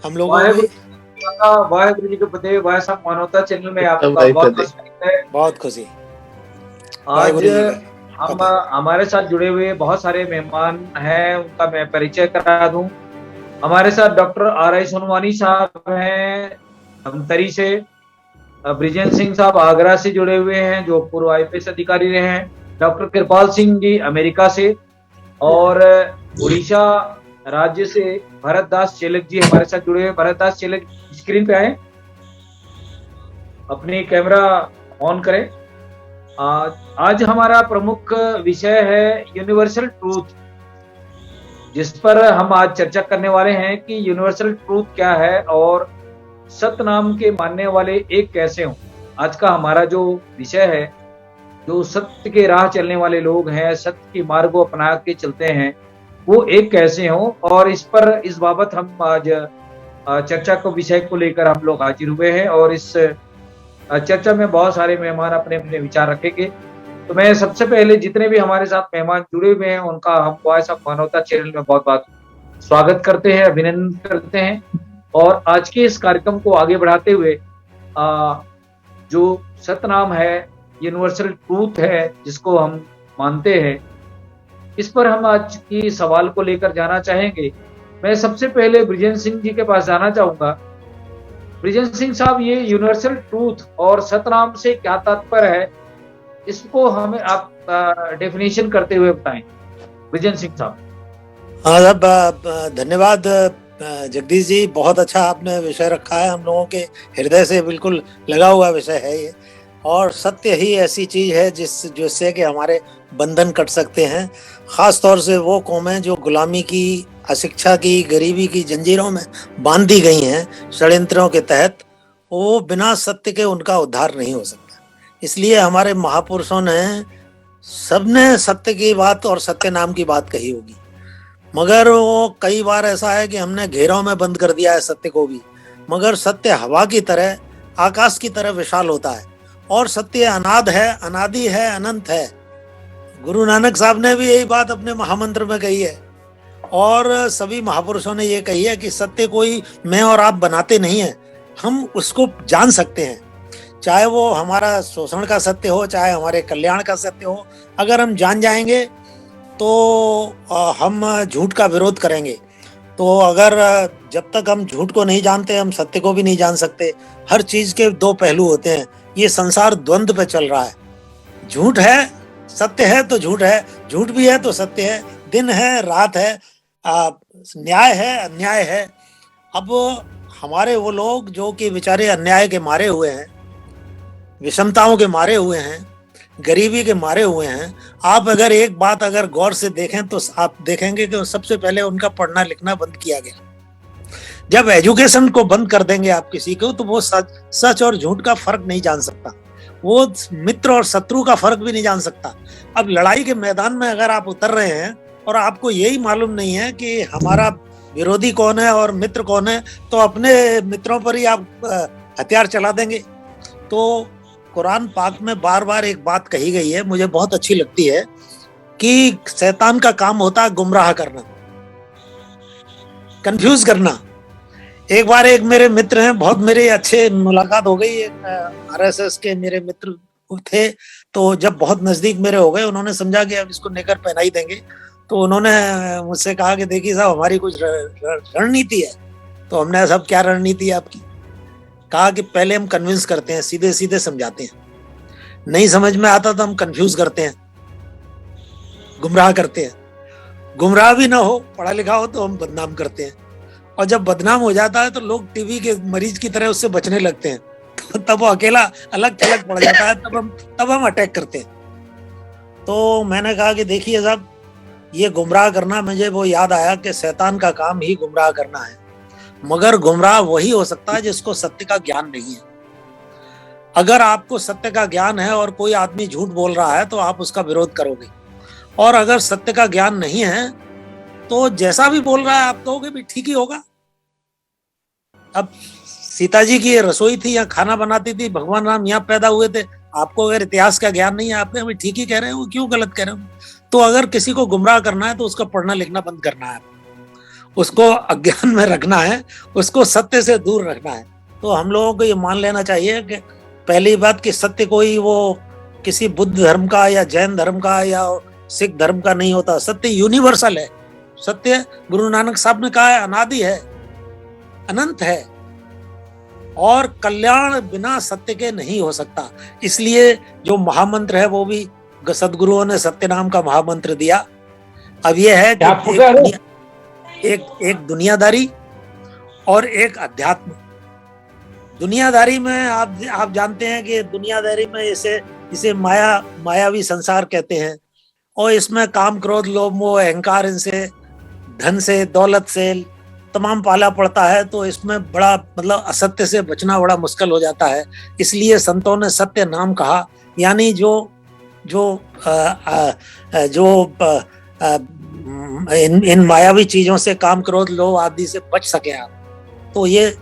हम लोगों में। वाहेगुरु वाहेगुरु जी के फतेह। भाई साहब, मानवता चैनल में सब आपका भाई बहुत बहुत फतेह। स्वागत है। बहुत खुशी। आज वाहेगुरु जी का हम फतेह। हमारे साथ जुड़े हुए बहुत सारे मेहमान हैं, उनका मैं परिचय करा दूं। हमारे साथ डॉक्टर आर आई सोनवानी साहब हैं धमतरी से। ब्रिजेंद्र सिंह साहब आगरा से जुड़े हुए हैं, जो पूर्व आईपीएस अधिकारी रहे हैं। डॉक्टर कृपाल सिंह जी अमेरिका से। और उड़ीसा राज्य से भरत दास चेलक जी हमारे साथ जुड़े हुए हैं। भरत दास चेलक स्क्रीन पे आए, अपनी कैमरा ऑन करें। आज हमारा प्रमुख विषय है यूनिवर्सल ट्रूथ, जिस पर हम आज चर्चा करने वाले हैं कि यूनिवर्सल ट्रूथ क्या है और सतनाम के मानने वाले एक कैसे हों। आज का हमारा जो विषय है, जो सत्य के राह चलने वाले लोग हैं, सत्य की मार्ग को अपना के चलते हैं, वो एक कैसे हों। और इस बाबत हम आज चर्चा को विषय को लेकर हम लोग हाजिर हुए हैं, और इस चर्चा में बहुत सारे मेहमान अपने अपने विचार रखेंगे। तो मैं सबसे पहले जितने भी हमारे साथ मेहमान जुड़े हुए हैं उनका हम वॉइस ऑफ मानवता चैनल में बहुत बहुत स्वागत करते हैं, अभिनंदन करते हैं। और आज के इस कार्यक्रम को आगे बढ़ाते हुए जो सतनाम है, यूनिवर्सल ट्रूथ है, जिसको हम मानते हैं, इस पर हम आज की सवाल को लेकर जाना चाहेंगे। मैं सबसे पहले ब्रिजेंद्र सिंह जी के पास जाना चाहूंगा। ब्रिजेंद्र सिंह साहब, ये यूनिवर्सल ट्रूथ और सतनाम से क्या तात्पर्य है, इसको हमें आप डेफिनेशन करते हुए बताएं, ब्रिजेंद्र सिंह साहब। हाँ साहब, धन्यवाद जगदीश जी, बहुत अच्छा आपने विषय रखा है। हम लोगों के हृदय से बिल्कुल लगा हुआ विषय है ये। और सत्य ही ऐसी चीज है जिससे कि हमारे बंधन कट सकते हैं। खास तौर से वो कौमें जो गुलामी की, अशिक्षा की, गरीबी की जंजीरों में बांध दी गई हैं षड्यंत्रों के तहत, वो बिना सत्य के उनका उद्धार नहीं हो सकता। इसलिए हमारे महापुरुषों ने सबने सत्य की बात और सत्य नाम की बात कही होगी, मगर वो कई बार ऐसा है कि हमने घेरों में बंद कर दिया है सत्य को भी। मगर सत्य हवा की तरह, आकाश की तरह विशाल होता है, और सत्य अनाद है, अनादि है, अनंत है। गुरु नानक साहब ने भी यही बात अपने महामंत्र में कही है, और सभी महापुरुषों ने ये कही है कि सत्य कोई मैं और आप बनाते नहीं है, हम उसको जान सकते हैं। चाहे वो हमारा शोषण का सत्य हो, चाहे हमारे कल्याण का सत्य हो, अगर हम जान जाएंगे तो हम झूठ का विरोध करेंगे। तो अगर जब तक हम झूठ को नहीं जानते, हम सत्य को भी नहीं जान सकते। हर चीज के दो पहलू होते हैं। ये संसार द्वंद्व पे चल रहा है। झूठ है, सत्य है तो झूठ है, झूठ भी है तो सत्य है, दिन है रात है, न्याय है अन्याय है। अब हमारे वो लोग जो कि बेचारे अन्याय के मारे हुए हैं, विषमताओं के मारे हुए हैं, गरीबी के मारे हुए हैं, आप अगर एक बात अगर गौर से देखें तो आप देखेंगे कि सबसे पहले उनका पढ़ना लिखना बंद किया गया। जब एजुकेशन को बंद कर देंगे आप किसी को, तो वो सच और झूठ का फर्क नहीं जान सकता, वो मित्र और शत्रु का फर्क भी नहीं जान सकता। अब लड़ाई के मैदान में अगर आप उतर रहे हैं और आपको यही मालूम नहीं है कि हमारा विरोधी कौन है और मित्र कौन है, तो अपने मित्रों पर ही आप हथियार चला देंगे। तो कुरान पाक में बार बार एक बात कही गई है, मुझे बहुत अच्छी लगती है, कि शैतान का काम होता है गुमराह करना, कंफ्यूज करना। एक बार एक मेरे मित्र हैं, बहुत मेरे अच्छे मुलाकात हो गई, आरएसएस के मेरे मित्र थे। तो जब बहुत नजदीक मेरे हो गए, उन्होंने समझा कि अब इसको नेकर पहना ही देंगे। तो उन्होंने मुझसे कहा कि देखिए साहब, हमारी कुछ रणनीति है। तो हमने, सब क्या रणनीति है आपकी? कहा कि पहले हम कन्विंस करते हैं, सीधे सीधे समझाते हैं, नहीं समझ में आता तो हम कंफ्यूज करते हैं, गुमराह करते हैं। गुमराह भी ना हो, पढ़ा लिखा हो, तो हम बदनाम करते हैं। और जब बदनाम हो जाता है तो लोग टीबी के मरीज की तरह उससे बचने लगते हैं। तब वो अकेला अलग थलग पड़ जाता है, तब हम अटैक करते हैं। तो मैंने कहा कि देखिए साहब, ये गुमराह करना, मुझे वो याद आया कि शैतान का काम ही गुमराह करना है। मगर गुमराह वही हो सकता है जिसको सत्य का ज्ञान नहीं है। अगर आपको सत्य का ज्ञान है और कोई आदमी झूठ बोल रहा है तो आप उसका विरोध करोगे, और अगर सत्य का ज्ञान नहीं है तो जैसा भी बोल रहा है आप कहोगे भी ठीक ही होगा। अब सीता जी की रसोई थी, यहाँ खाना बनाती थी, भगवान राम यहाँ पैदा हुए थे। आपको अगर इतिहास का ज्ञान नहीं है, आपने अभी ठीक ही कह रहे हो, क्यों गलत कह रहे हो? तो अगर किसी को गुमराह करना है तो उसका पढ़ना लिखना बंद करना है, उसको अज्ञान में रखना है, उसको सत्य से दूर रखना है। तो हम लोगों को ये मान लेना चाहिए कि पहली बात कि सत्य कोई वो किसी बुद्ध धर्म का या जैन धर्म का या सिख धर्म का नहीं होता। सत्य यूनिवर्सल है। सत्य गुरु नानक साहब ने कहा है अनादि है, अनंत है, और कल्याण बिना सत्य के नहीं हो सकता। इसलिए जो महामंत्र है वो भी सदगुरुओं ने सत्य नाम का महामंत्र दिया। अब ये है कि एक दुनियादारी और एक अध्यात्म। दुनियादारी में आप जानते हैं कि दुनियादारी में इसे मायावी संसार कहते हैं, और इसमें काम क्रोध लोभ मोह अहंकार, इनसे धन से दौलत से तमाम पाला पड़ता है। तो इसमें बड़ा मतलब असत्य से बचना बड़ा मुश्किल हो जाता है। इसलिए संतों ने सत्य नाम कहा, यानी इन मायावी चीजों से काम क्रोध लोभ आदि से बच सके आप, तो ये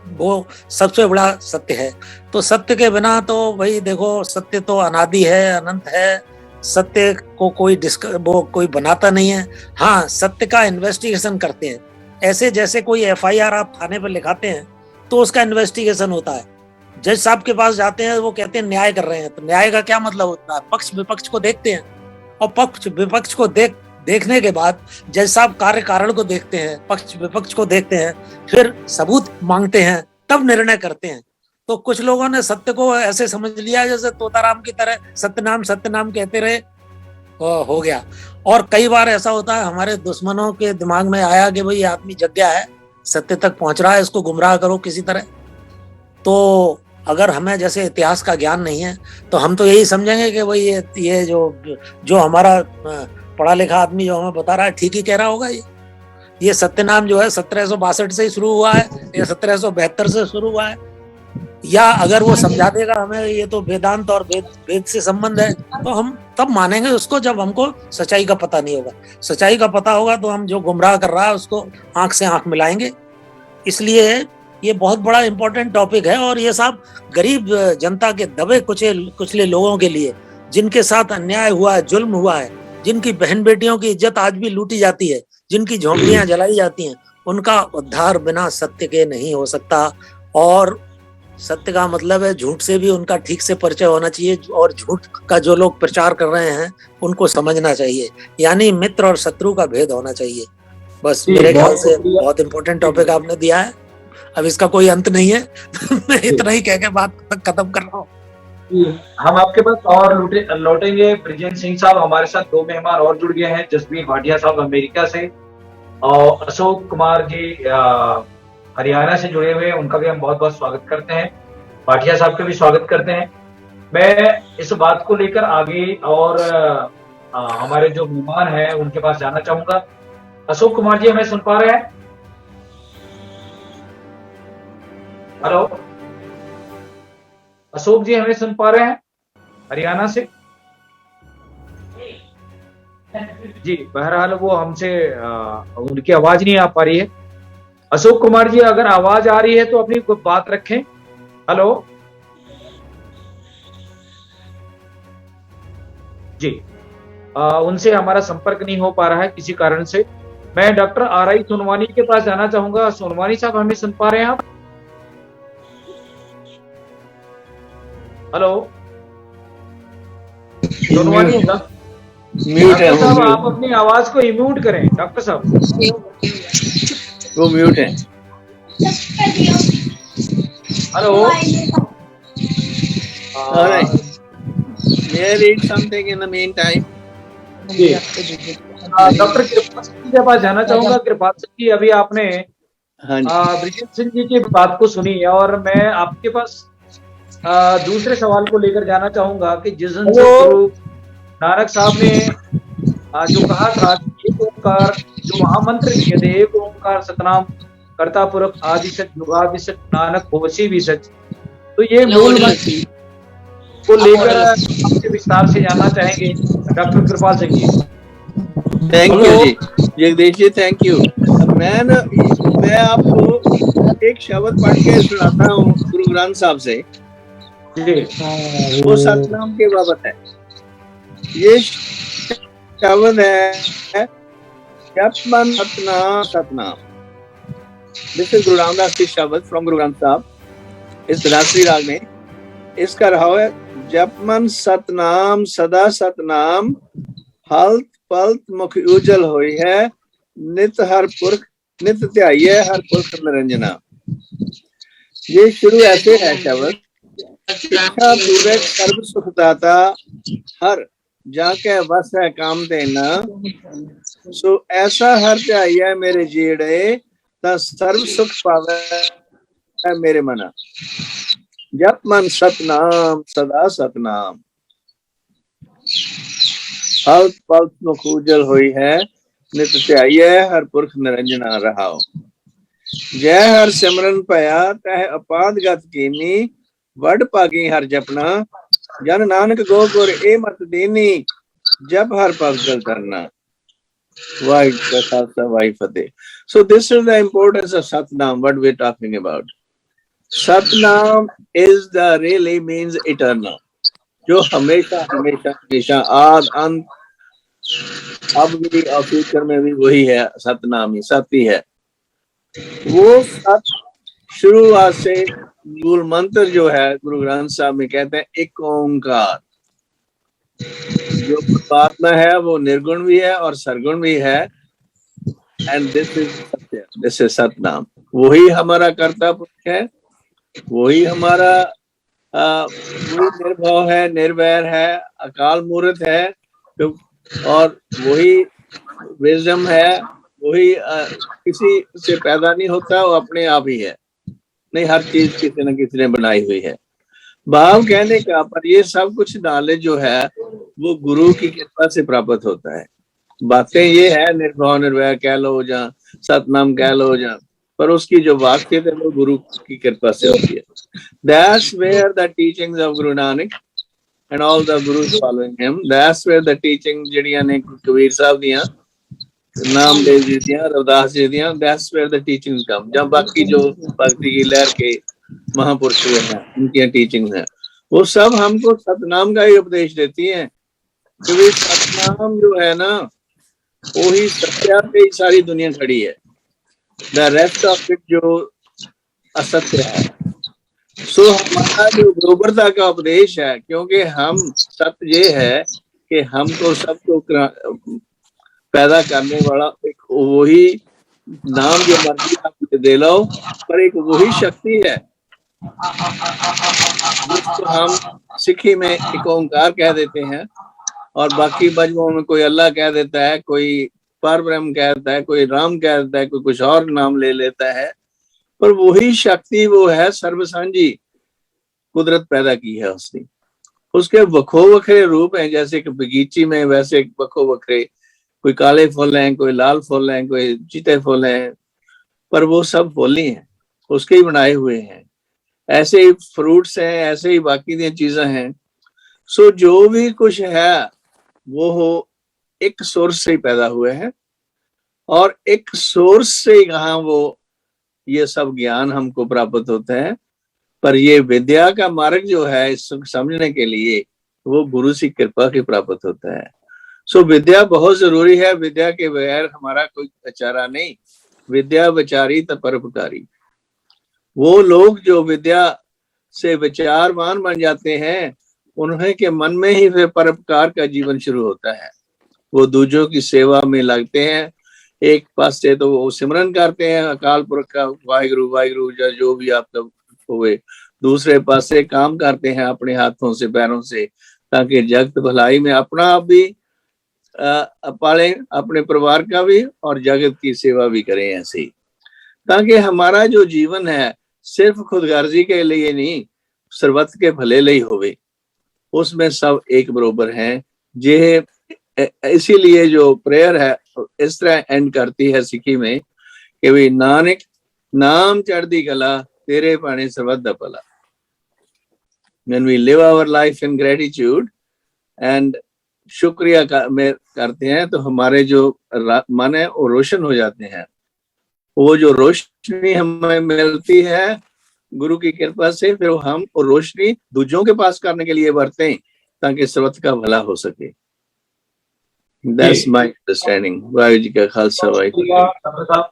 वो सबसे बड़ा सत्य है। तो सत्य के बिना तो भाई देखो, सत्य तो अनादि है, अनंत है। सत्य को कोई बनाता नहीं है। हाँ, सत्य का इन्वेस्टिगेशन करते हैं। ऐसे जैसे कोई एफआईआर आप थाने पर लिखाते हैं तो उसका इन्वेस्टिगेशन होता है। जज साहब के पास जाते हैं, वो कहते हैं न्याय कर रहे हैं। तो न्याय का क्या मतलब होता है? पक्ष विपक्ष को देखते हैं, और पक्ष विपक्ष को देखने के बाद जज साहब कार्य कारण को देखते हैं, पक्ष विपक्ष को देखते हैं, फिर सबूत मांगते हैं, तब निर्णय करते हैं। तो कुछ लोगों ने सत्य को ऐसे समझ लिया जैसे तोताराम की तरह सत्यनाम कहते रहे, हो गया। और कई बार ऐसा होता है, हमारे दुश्मनों के दिमाग में आया कि भाई आदमी जग गया है, सत्य तक पहुंच रहा है, इसको गुमराह करो किसी तरह। तो अगर हमें जैसे इतिहास का ज्ञान नहीं है तो हम तो यही समझेंगे कि भाई ये जो हमारा पढ़ा लिखा आदमी जो हमें बता रहा है ठीक ही कह रहा होगा। ये सत्यनाम जो है 1762 से ही शुरू हुआ है या 1772 से शुरू हुआ है, या अगर वो समझा देगा हमें ये तो वेदांत और वेद से संबंध है, तो हम तब मानेंगे उसको जब हमको सच्चाई का पता नहीं होगा। सच्चाई का पता होगा तो हम जो गुमराह कर रहा है उसको आंख से आंख मिलाएंगे। इसलिए ये बहुत बड़ा इंपॉर्टेंट टॉपिक है, और ये सब गरीब जनता के दबे कुचले लोगों के लिए, जिनके साथ अन्याय हुआ है, जुल्म हुआ है, जिनकी बहन बेटियों की इज्जत आज भी लूटी जाती है, जिनकी झोंपड़ियां जलाई जाती हैं, उनका उद्धार बिना सत्य के नहीं हो सकता। और सत्य का मतलब है झूठ से भी उनका ठीक से परिचय होना चाहिए, और झूठ का जो लोग प्रचार कर रहे हैं उनको समझना चाहिए, यानी मित्र और शत्रु का भेद होना चाहिए। बस मेरे ख्याल से बहुत इंपॉर्टेंट टॉपिक आपने दिया है। अब इसका कोई अंत नहीं है। मैं इतना ही कह के बात खत्म कर रहा हूँ। हम आपके पास और लौटेंगे। ब्रिजेंद्र सिंह साहब, हमारे साथ दो मेहमान और जुड़ गए हैं। जसबीर भाटिया साहब अमेरिका से, और अशोक कुमार जी हरियाणा से जुड़े हुए हैं, उनका भी हम बहुत बहुत स्वागत करते हैं। भाटिया साहब का भी स्वागत करते हैं। मैं इस बात को लेकर आगे और हमारे जो मेहमान हैं उनके पास जाना चाहूंगा। अशोक कुमार जी, हमें सुन पा रहे हैं? हेलो अशोक जी, हमें सुन पा रहे हैं हरियाणा से? जी, बहरहाल वो हमसे उनकी आवाज नहीं आ पा रही है। अशोक कुमार जी, अगर आवाज आ रही है तो अपनी बात रखें। हेलो जी, उनसे हमारा संपर्क नहीं हो पा रहा है किसी कारण से। मैं डॉक्टर आर.आई. सोनवानी के पास जाना चाहूंगा। सोनवानी साहब, हमें सुन पा रहे हैं आप? हेलो सोनवानी म्यूट है साहब, आप अपनी आवाज को म्यूट करें। डॉक्टर साहब वो म्यूट है। Hello May I read something in the meantime? Doctor Kripal Singh के पास जाना चाहूंगा। कृपाल सिंह जी, अभी आपने ब्रिजेंद्र सिंह जी की बात को सुनी, और मैं आपके पास दूसरे सवाल को लेकर जाना चाहूंगा कि जिस दिन नानक साहब ने जो कहा था, एक ओंकार, जो महामंत्र दिए थे, एक ओंकार सतनाम कर्ता पुरख आदि सच जुगादि सच नानक होसी भी सच, तो ये मूल मंत्र को लेकर आपसे विस्तार से जानना चाहेंगे doctor Kripal Singh ji. Thank you ji, Jagdish ji, thank you. मैं आपको एक शब्द पढ़ के सुनाता हूँ गुरु ग्रंथ साहब से। वो सतनाम के बाबत है। ये शब्द है जप मन सतनाम सतनाम। दिस इज गुरु रामदास जी शब्द फ्रॉम गुरु ग्रंथ साहब, इस धनाश्री राग में। इसका रहा है जप मन सतनाम सदा सतनाम, हल्त पल्त मुख उजल होई है, नित हर पुरख नित ध्याइए हर पुरख निरंजना। ये शुरू ऐसे है शब्द, शिक्षा पूरक सर्व सुखदाता, हर जाके बस है काम देना, सो ऐसा हर ध्याइए मेरे जीड़े, ता सर्व सुख पावे मेरे मना। जप मन सतनाम सदा सतनाम, हल्त पल्त मुख उजल होई है, नित ध्याइए हर पुरख निरंजना रहाओ। जय हर सिमरन पया तह अपाद गत कीनी, वड भागी हर जपना, जन नानक गो गुर ए मत दीनी, जप हर पगल करना। So this is the importance of Satnam, what we're talking about. Satnam is the really means eternal, जो हमेशा हमेशा हमेशा आद अंत अब भी और फ्यूचर में भी वही है, सतनाम ही सत्य है। वो सत शुरुआत से मूल मंत्र जो है गुरु ग्रंथ साहब में कहते हैं एक ओंकार। जो परमात्मा है वो निर्गुण भी है और सरगुण भी है, एंड दिस इज सत्य, दिस इज सतनाम। वही हमारा कर्ता पुरुष है, वही हमारा वही निर्भव है, निर्वैर है, अकाल मूर्त है, और वही विजडम है, वही किसी से पैदा नहीं होता, वो अपने आप ही है। नहीं, हर चीज किसी न किसी ने बनाई हुई है। भाव कहने का पर ये सब कुछ नॉलेज जो है वो गुरु की कृपा से प्राप्त होता है। बातें ये है निर्भव निर्वैर कह लो या सतनाम कह लो या, पर उसकी जो वाक्यता है वो गुरु की कृपा से होती है। That's where the teachings of Guru Nanak and all the gurus following him, that's where the teachings ਜਿਹੜੀਆਂ ਨੇ ਕਬੀਰ ਸਾਹਿਬ ਦੀਆਂ, नामदेव जी दियां, रविदास जी दियां, that's where the teachings come। जब बाकी जो भक्ति की लहर के महापुरुष हैं उनकी टीचिंग्स हैं, वो सब हमको सतनाम का ही उपदेश देती हैं। क्योंकि सतनाम जो है ना वही सत्या पे ही सारी दुनिया खड़ी है, द रेस्ट ऑफ इट जो असत्य है। सो हमारा जो बरोबरता का उपदेश है, क्योंकि हम सत्य ये है कि हमको सबको पैदा करने वाला एक वही नाम जो मर्जी आप दे लो, पर एक वही शक्ति है जिसको हम सिखी में एक ओंकार कह देते हैं, और बाकी मजमू में कोई अल्लाह कह देता है, कोई परब्रह्म कह देता है, कोई राम कह देता है, कोई कुछ और नाम ले लेता है, पर वही शक्ति वो है सर्वसांझी कुदरत पैदा की है उसने। उसके वखो वखरे रूप हैं, जैसे कि बगीची में वैसे वखो वखरे, कोई काले फूल हैं, कोई लाल फूल हैं, कोई चीते फूल हैं, पर वो सब फूल ही हैं, उसके ही बनाए हुए हैं। ऐसे ही फ्रूट्स हैं, ऐसे ही बाकी दी चीजें हैं। सो जो भी कुछ है वो हो एक सोर्स से ही पैदा हुए हैं, और एक सोर्स से ही कहाँ वो ये सब ज्ञान हमको प्राप्त होता है। पर ये विद्या का मार्ग जो है इसको समझने के लिए वो गुरु की कृपा की प्राप्त होता है। सो विद्या बहुत जरूरी है, विद्या के बगैर हमारा कोई चारा नहीं। विद्या विचारी त परोपकारी। वो लोग जो विद्या से विचारवान बन जाते हैं, उन्हें के मन में ही फिर परोपकार का जीवन शुरू होता है। वो दूसरों की सेवा में लगते हैं। एक पास से तो वो सिमरन करते हैं अकाल पुरख का, वाहिगुरु वाहिगुरु जो भी आप लोग हुए। दूसरे पास से काम करते हैं अपने हाथों से पैरों से, ताकि जगत भलाई में अपना आप भी पाले, अपने परिवार का भी, और जगत की सेवा भी करें ऐसे ही, ताकि हमारा जो जीवन है सिर्फ खुदगर्जी के लिए नहीं, सर्वत के भले लिए होवे। उसमें सब एक बरोबर हैं। जे इसीलिए जो प्रेयर है इस तरह एंड करती है सिक्की में कि भाई नानक नाम चढ़दी कला तेरे पाने सर्वत दा भला। When we live our life in gratitude and शुक्रिया में करते हैं, तो हमारे जो मन है वो रोशन हो जाते हैं। वो जो रोशनी हमें मिलती है गुरु की कृपा से, फिर हम वो रोशनी दूसरों के पास करने के लिए बरतें, ताकि सर्वत का भला हो सके। That's my understanding. Waheguru ji का खालसा वाहिगुरू। डॉक्टर साहब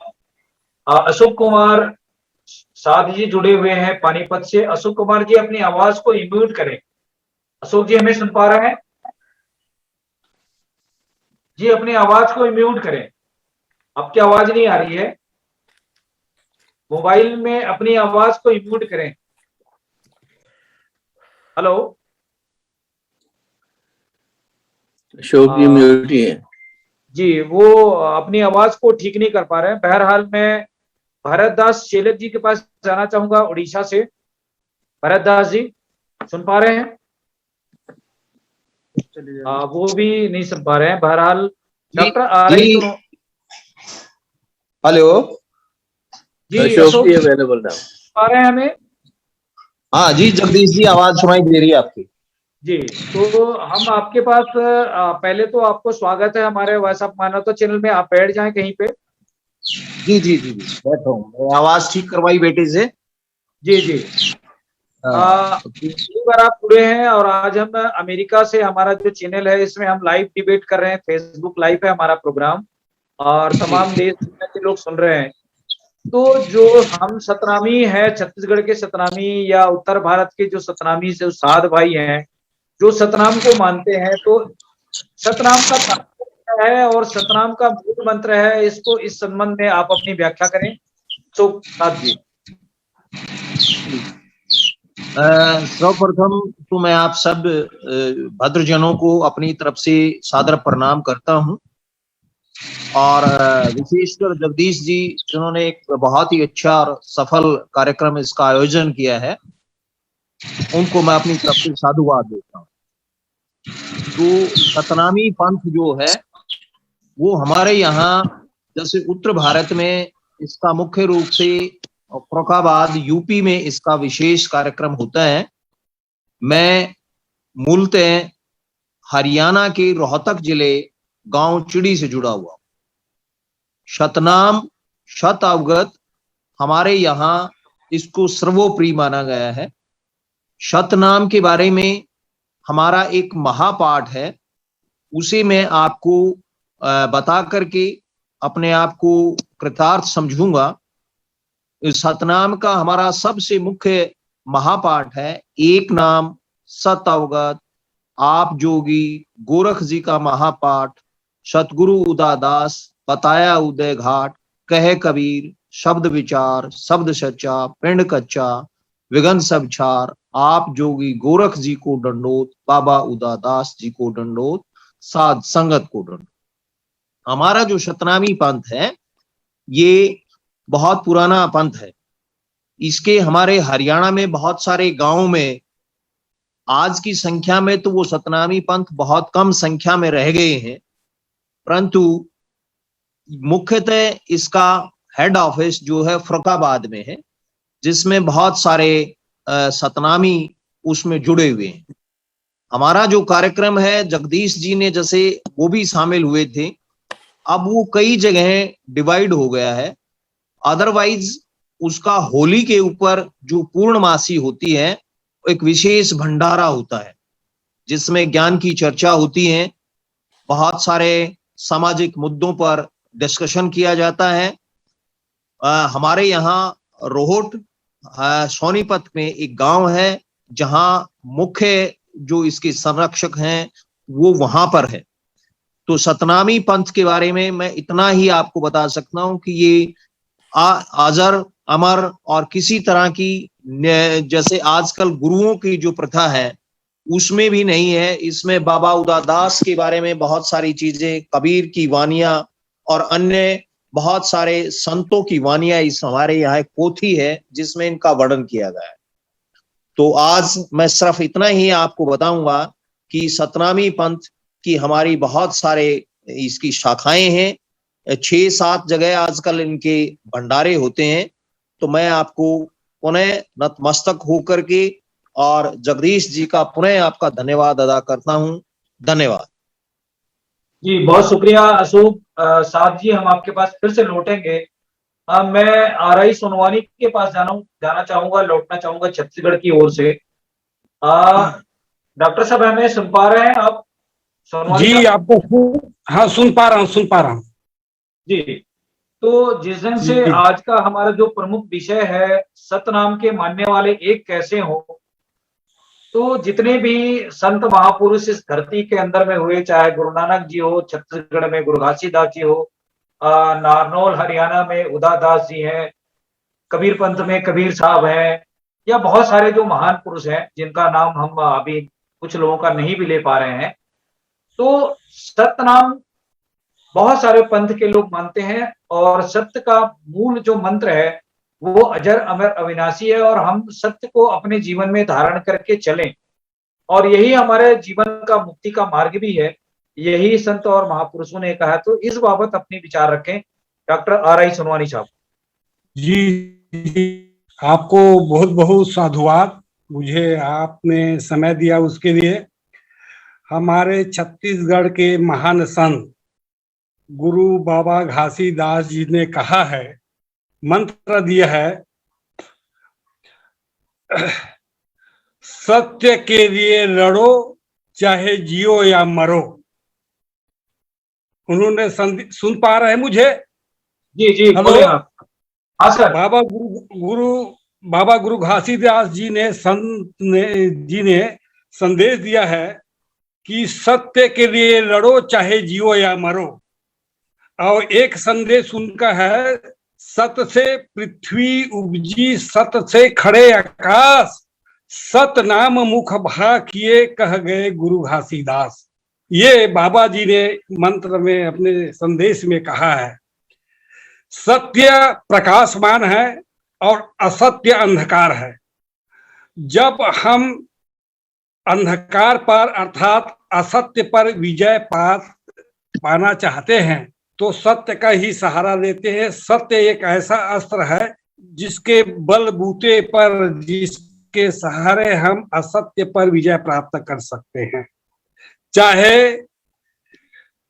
अशोक कुमार साध जी जुड़े हुए हैं पानीपत से। अशोक कुमार जी अपनी आवाज को इम्यूट करें। अशोक जी हमें सुन पा रहे हैं जी? अपनी आवाज को इम्यूट करें, आपकी आवाज नहीं आ रही है। मोबाइल में अपनी आवाज को इम्यूट करें। हेलो अशोक जी म्यूट ही है जी, वो अपनी आवाज को ठीक नहीं कर पा रहे हैं। बहरहाल मैं भरत दास शेलत जी के पास जाना चाहूंगा उड़ीसा से। भरत दास जी सुन पा रहे हैं? वो भी नहीं सुन पा रहे हैं। बहरहाल डॉक्टर आरआई सुनो। हेलो जी अशोक जी अवेलेबल ना पा रहे हैं हमें? हाँ जी जगदीश जी, आवाज सुनाई दे रही है आपकी जी। तो हम आपके पास पहले तो आपको स्वागत है हमारे वॉइस ऑफ मानवता चैनल में। आप बैठ जाएं कहीं पे। जी जी जी जी बैठो, मैं आवाज ठीक करवाई बेटे से। जी जी एक बार आप जुड़े हैं और आज हम अमेरिका से, हमारा जो चैनल है इसमें हम लाइव डिबेट कर रहे हैं। फेसबुक लाइव है हमारा प्रोग्राम और तमाम देश दुनिया के लोग सुन रहे हैं। तो जो हम सतनामी है, छत्तीसगढ़ के सतनामी या उत्तर भारत के जो सतनामी से साध भाई हैं, जो सतनाम को मानते हैं, तो सतनाम का तात्पर्य क्या है और सतनाम का मूल मंत्र है, इसको इस संबंध में आप अपनी व्याख्या करें। तो साध जी सर्वप्रथम तो मैं आप सब भद्रजनों को अपनी तरफ से सादर प्रणाम करता हूं और विशेषकर जगदीश जी जिन्होंने एक बहुत ही अच्छा और सफल कार्यक्रम इसका आयोजन किया है, उनको मैं अपनी तरफ से साधुवाद देता हूं। तो सतनामी पंथ जो है वो हमारे यहाँ जैसे उत्तर भारत में इसका मुख्य रूप से फर्रुखाबाद यूपी में इसका विशेष कार्यक्रम होता है। मैं मूलतः हरियाणा के रोहतक जिले गांव चिड़ी से जुड़ा हुआ। शतनाम शत अवगत हमारे यहाँ इसको सर्वोपरि माना गया है। शतनाम के बारे में हमारा एक महापाठ है, उसे मैं आपको बता करके अपने आप को कृतार्थ समझूंगा। इस सतनाम का हमारा सबसे मुख्य महापाठ है एक नाम सत अवगत आप जोगी गोरख जी का महापाठ। सतगुरु उदादास बताया उदय घाट, कहे कबीर शब्द विचार शब्द सच्चा पिंड कच्चा विघन सब छार। आप जोगी गोरख जी को दंडोत, बाबा उदादास जी को दंडोत, साध संगत को दंडोत। हमारा जो सतनामी पंथ है ये बहुत पुराना पंथ है। इसके हमारे हरियाणा में बहुत सारे गांवों में आज की संख्या में तो वो सतनामी पंथ बहुत कम संख्या में रह गए हैं, परंतु मुख्यतः इसका हेड ऑफिस जो है फर्रुखाबाद में है, जिसमें बहुत सारे सतनामी उसमें जुड़े हुए हैं। हमारा जो कार्यक्रम है जगदीश जी ने जैसे वो भी शामिल हुए थे, अब वो कई जगह डिवाइड हो गया है। अदरवाइज उसका होली के ऊपर जो पूर्णमासी होती है एक विशेष भंडारा होता है जिसमें ज्ञान की चर्चा होती है, बहुत सारे सामाजिक मुद्दों पर डिस्कशन किया जाता है। हमारे यहाँ रोहट सोनीपत में एक गांव है जहां मुख्य जो इसके संरक्षक हैं वो वहां पर है। तो सतनामी पंथ के बारे में मैं इतना ही आपको बता सकता हूं कि ये अजर अमर और किसी तरह की जैसे आजकल गुरुओं की जो प्रथा है उसमें भी नहीं है। इसमें बाबा उदादास के बारे में बहुत सारी चीजें, कबीर की वानियां और अन्य बहुत सारे संतों की वानियां इस हमारे यहाँ एक पोथी है जिसमें इनका वर्णन किया गया है। तो आज मैं सिर्फ इतना ही आपको बताऊंगा कि सतनामी पंथ की हमारी बहुत सारे इसकी शाखाएं हैं, 6-7 जगह आजकल इनके भंडारे होते हैं। तो मैं आपको पुनः नतमस्तक होकर के और जगदीश जी का पुनः आपका धन्यवाद अदा करता हूं। धन्यवाद जी, बहुत शुक्रिया अशोक साथ जी। हम आपके पास फिर से लौटेंगे। मैं आरआई सोनवानी के पास जाना चाहूंगा, लौटना चाहूंगा छत्तीसगढ़ की ओर से। डॉक्टर साहब हमें सुन पा रहे हैं आप? सोनवानी जी साहब? आपको हाँ सुन पा रहा हूँ। जी, तो जिस ढंग से जी आज का हमारा जो प्रमुख विषय है, सतनाम के मानने वाले एक कैसे हो, तो जितने भी संत महापुरुष इस धरती के अंदर में हुए, चाहे गुरु नानक जी हो, छत्तीसगढ़ में गुरु घासीदास जी हो, नारनौल हरियाणा में उदादास जी हैं, कबीर पंथ में कबीर साहब हैं, या बहुत सारे जो महान पुरुष हैं जिनका नाम हम अभी कुछ लोगों का नहीं भी ले पा रहे हैं। तो सतनाम बहुत सारे पंथ के लोग मानते हैं, और सत्य का मूल जो मंत्र है वो अजर अमर अविनाशी है, और हम सत्य को अपने जीवन में धारण करके चलें, और यही हमारे जीवन का मुक्ति का मार्ग भी है, यही संत और महापुरुषों ने कहा। तो इस बाबत अपने विचार रखें डॉक्टर RI सोनवानी साहब। जी, आपको बहुत बहुत साधुवाद, मुझे आपने समय दिया उसके लिए। हमारे छत्तीसगढ़ के महान संत गुरु बाबा घासीदास जी ने कहा है, मंत्र दिया है, सत्य के लिए लड़ो चाहे जियो या मरो। उन्होंने सुन पा रहे हैं मुझे? जी जी बोले आप। हाँ सर। बाबा गुरु घासीदास जी ने संदेश दिया है कि सत्य के लिए लड़ो चाहे जियो या मरो। और एक संदेश उनका है, सत से पृथ्वी उपजी सत से खड़े आकाश, सत नाम मुख भा किए कह गए गुरु घासीदास। ये बाबा जी ने मंत्र में अपने संदेश में कहा है। सत्य प्रकाशमान है और असत्य अंधकार है। जब हम अंधकार पर अर्थात असत्य पर विजय पाना चाहते हैं तो सत्य का ही सहारा लेते हैं। सत्य एक ऐसा अस्त्र है जिसके बलबूते पर, जिसके सहारे हम असत्य पर विजय प्राप्त कर सकते हैं। चाहे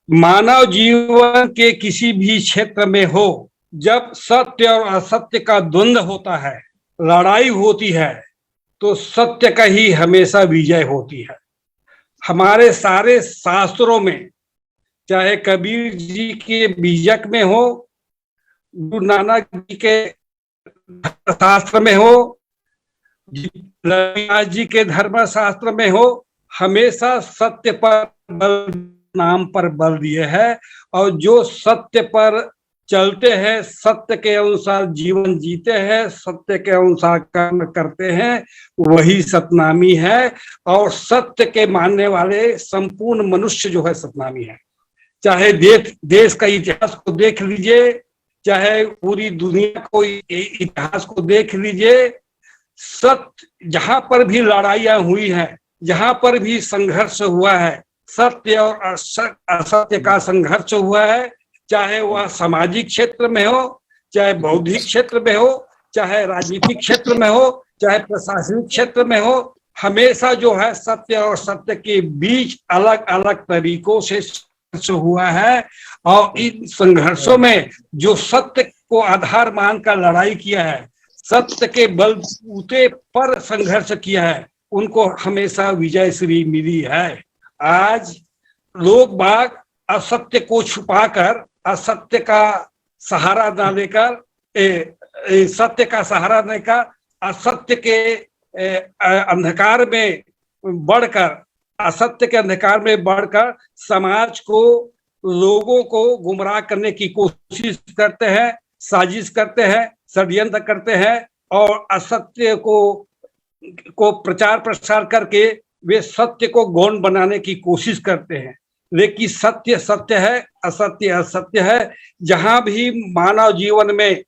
मानव जीवन के किसी भी क्षेत्र में हो, जब सत्य और असत्य का द्वंद्व होता है, लड़ाई होती है, तो सत्य का ही हमेशा विजय होती है। हमारे सारे शास्त्रों में, चाहे कबीर जी के बीजक में हो, गुरु नानक जी के शास्त्र में हो, रविदास जी के धर्म शास्त्र में हो, हमेशा सत्य पर बल, नाम पर बल दिए है। और जो सत्य पर चलते हैं, सत्य के अनुसार जीवन जीते हैं, सत्य के अनुसार कर्म करते हैं, वही सतनामी है। और सत्य के मानने वाले संपूर्ण मनुष्य जो है सतनामी है। चाहे देश का इतिहास को देख लीजिए, चाहे पूरी दुनिया को इतिहास को देख लीजिए, सत्य जहां पर भी लड़ाइयां हुई हैं, जहां पर भी संघर्ष हुआ है, सत्य और असत्य का संघर्ष हुआ है। चाहे वह सामाजिक क्षेत्र में हो, चाहे बौद्धिक क्षेत्र में हो, चाहे राजनीतिक क्षेत्र में हो, चाहे प्रशासनिक क्षेत्र में हो, हमेशा जो है सत्य और सत्य के बीच अलग अलग तरीकों से हुआ है। और इन संघर्षों में जो सत्य को आधार मानकर लड़ाई किया है, सत्य के बलबूते पर संघर्ष किया है, उनको हमेशा विजय श्री मिली है। आज लोग बाग असत्य को छुपाकर, असत्य का सहारा न लेकर, सत्य का सहारा लेकर असत्य के अंधकार में बढ़कर, असत्य के अंधकार में बढ़कर समाज को, लोगों को गुमराह करने की कोशिश करते हैं, साजिश करते हैं, षड्यंत्र करते हैं, और असत्य को प्रचार प्रसार करके वे सत्य को गौण बनाने की कोशिश करते हैं। लेकिन सत्य सत्य है, असत्य असत्य है। जहां भी मानव जीवन में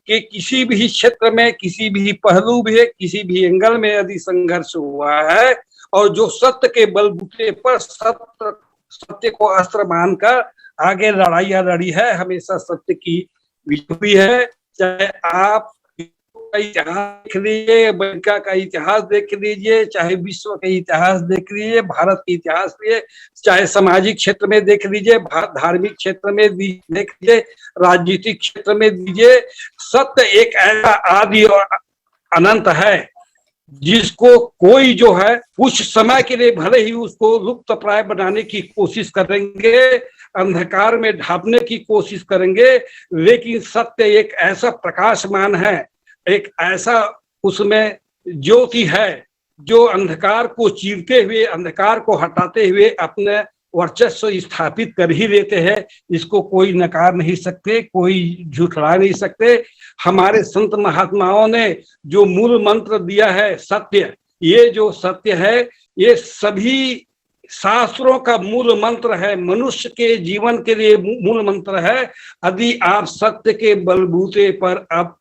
कि किसी भी क्षेत्र में, किसी भी पहलू में, किसी भी एंगल में यदि संघर्ष हुआ है, और जो सत्य के बलबूते पर सत्य को अस्त्र मानकर आगे लड़ाइयां लड़ी है, हमेशा सत्य की विजय हुई है। चाहे आप इतिहास देख लीजिए, अमेरिका का इतिहास देख लीजिए, चाहे विश्व का इतिहास देख लीजिए, भारत के इतिहास लिए, चाहे सामाजिक क्षेत्र में देख लीजिए, धार्मिक क्षेत्र में देख लीजिए, राजनीतिक क्षेत्र में दीजिए, सत्य एक ऐसा आदि और अनंत है जिसको कोई जो है कुछ समय के लिए भले ही उसको लुप्त प्राय बनाने की कोशिश करेंगे, अंधकार में ढापने की कोशिश करेंगे, लेकिन सत्य एक ऐसा प्रकाशमान है, एक ऐसा उसमें ज्योति है जो अंधकार को चीरते हुए, अंधकार को हटाते हुए अपने वर्चस्व स्थापित कर ही लेते हैं। इसको कोई नकार नहीं सकते, कोई झुठला नहीं सकते। हमारे संत महात्माओं ने जो मूल मंत्र दिया है सत्य, ये जो सत्य है ये सभी शास्त्रों का मूल मंत्र है, मनुष्य के जीवन के लिए मूल मंत्र है। यदि आप सत्य के बलबूते पर आप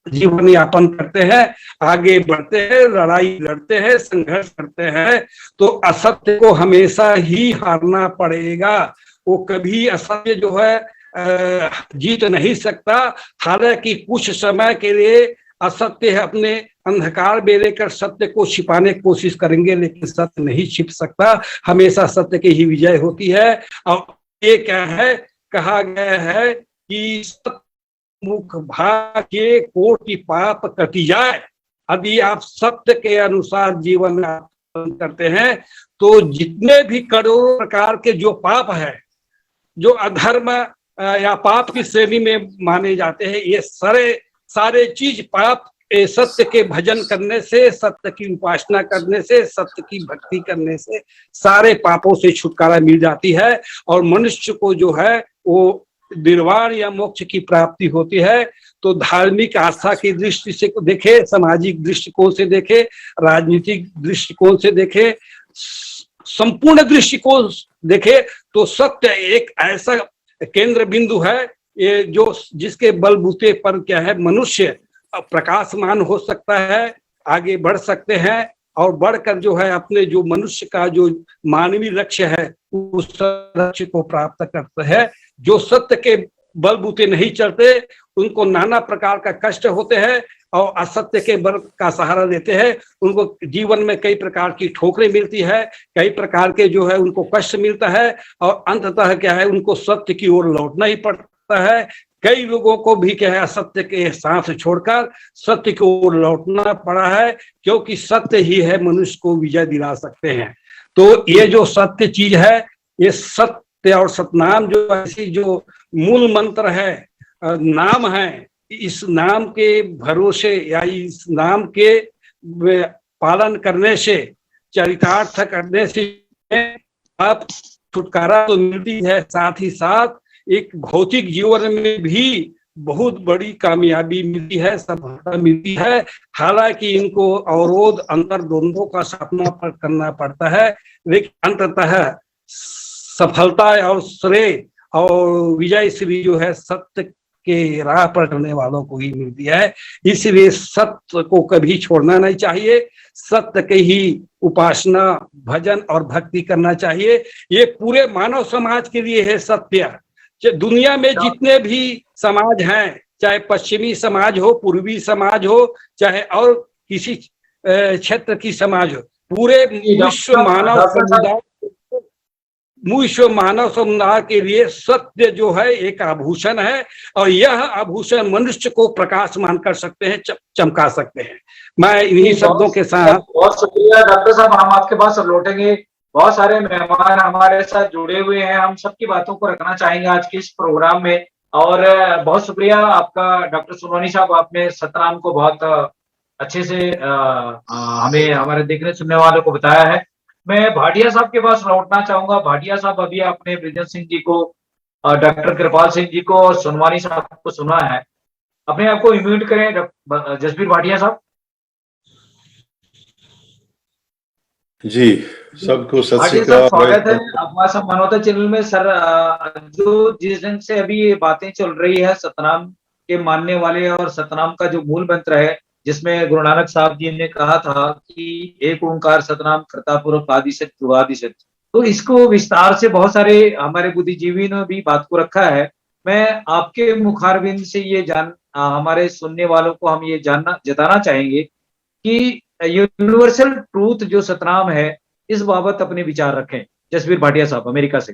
जीवन यापन करते हैं, आगे बढ़ते हैं, लड़ाई लड़ते हैं, संघर्ष करते हैं, तो असत्य को हमेशा ही हारना पड़ेगा। वो कभी असत्य जो है जीत नहीं सकता। हालांकि कुछ समय के लिए असत्य अपने अंधकार में लेकर सत्य को छिपाने की कोशिश करेंगे, लेकिन सत्य नहीं छिप सकता, हमेशा सत्य की ही विजय होती है। और ये क्या है, कहा गया है कि मुख भाग्य कोटि पाप कटी जाए। यदि आप सत्य के अनुसार जीवन यापन करते हैं तो जितने भी करोड़ों प्रकार के जो पाप है, जो अधर्म या पाप की श्रेणी में माने जाते हैं, ये सारे चीज पाप सत्य के भजन करने से, सत्य की उपासना करने से, सत्य की भक्ति करने से सारे पापों से छुटकारा मिल जाती है और मनुष्य को जो है वो निर्वाण या मोक्ष की प्राप्ति होती है। तो धार्मिक आस्था की दृष्टि से देखे, सामाजिक दृष्टिकोण से देखे, राजनीतिक दृष्टिकोण से देखे, संपूर्ण दृष्टिकोण देखे, तो सत्य एक ऐसा केंद्र बिंदु है ये जो जिसके बलबूते पर क्या है मनुष्य प्रकाशमान हो सकता है, आगे बढ़ सकते हैं और बढ़कर जो है अपने जो मनुष्य का जो मानवीय लक्ष्य है उस लक्ष्य को प्राप्त करते हैं। जो सत्य के बलबूते नहीं चलते उनको नाना प्रकार का कष्ट होते हैं और असत्य के बल का सहारा लेते हैं, उनको जीवन में कई प्रकार की ठोकरें मिलती है, कई प्रकार के जो है उनको कष्ट मिलता है और अंततः क्या है उनको सत्य की ओर लौटना ही पड़ता है। कई लोगों को भी क्या है असत्य के साथ छोड़कर सत्य की ओर लौटना पड़ा है, क्योंकि सत्य ही है मनुष्य को विजय दिला सकते हैं। तो ये जो सत्य चीज है, ये सत्य और सतनाम जो ऐसी जो मूल मंत्र है, नाम है, इस नाम के भरोसे या इस नाम के पालन करने से, चरितार्थ करने से आप छुटकारा तो मिलती है, साथ ही साथ एक भौतिक जीवन में भी बहुत बड़ी कामयाबी मिलती है, सफलता मिलती है। हालांकि इनको अवरोध अंतर्द्वंदों का सामना करना पड़ता है, लेकिन अंततः सफलता और श्रेय और विजय श्री जो है सत्य के राह पर चलने वालों को ही मिलती है। इसलिए सत्य को कभी छोड़ना नहीं चाहिए, सत्य के ही उपासना, भजन और भक्ति करना चाहिए। ये पूरे मानव समाज के लिए है सत्य। दुनिया में जितने भी समाज हैं, चाहे पश्चिमी समाज हो, पूर्वी समाज हो, चाहे और किसी क्षेत्र की समाज हो, पूरे विश्व मानव समुदाय के लिए सत्य जो है एक आभूषण है और यह आभूषण मनुष्य को प्रकाशमान कर सकते हैं, चमका सकते हैं। मैं इन्हीं शब्दों के साथ बहुत शुक्रिया डॉक्टर साहब, हम आपके पास लौटेंगे। बहुत सारे मेहमान हमारे साथ जुड़े हुए हैं, हम सबकी बातों को रखना चाहेंगे आज के इस प्रोग्राम में। और बहुत शुक्रिया आपका डॉक्टर सोनवानी साहब, आपने सतनाम को बहुत अच्छे से हमें हमारे देखने सुनने वालों को बताया है। मैं भाटिया साहब के पास लौटना चाहूंगा। भाटिया साहब, अभी आपने ब्रिजेश सिंह जी को, डॉक्टर कृपाल सिंह जी को और सोनवानी साहब को सुना है, अपने आप को इम्यूट करें जसबीर भाटिया साहब। जी, सबको सत श्री अकाल, स्वागत है हमारे साथ मानवता चैनल में। सर, जो जिस दिन से अभी ये बातें चल रही है सतनाम के मानने वाले और सतनाम का जो मूल मंत्र है, जिसमें गुरु नानक साहब जी ने कहा था कि एक ओंकार सतनाम करता पुरख आदि सत जुगादि सत, तो इसको विस्तार से बहुत सारे हमारे बुद्धिजीवी ने भी बात को रखा है। मैं आपके मुखारबिंद से ये हमारे सुनने वालों को हम ये जताना चाहेंगे कि यूनिवर्सल ट्रूथ जो सतनाम है, इस बाबत अपने विचार रखें। जसबीर भाटिया साहब अमेरिका से।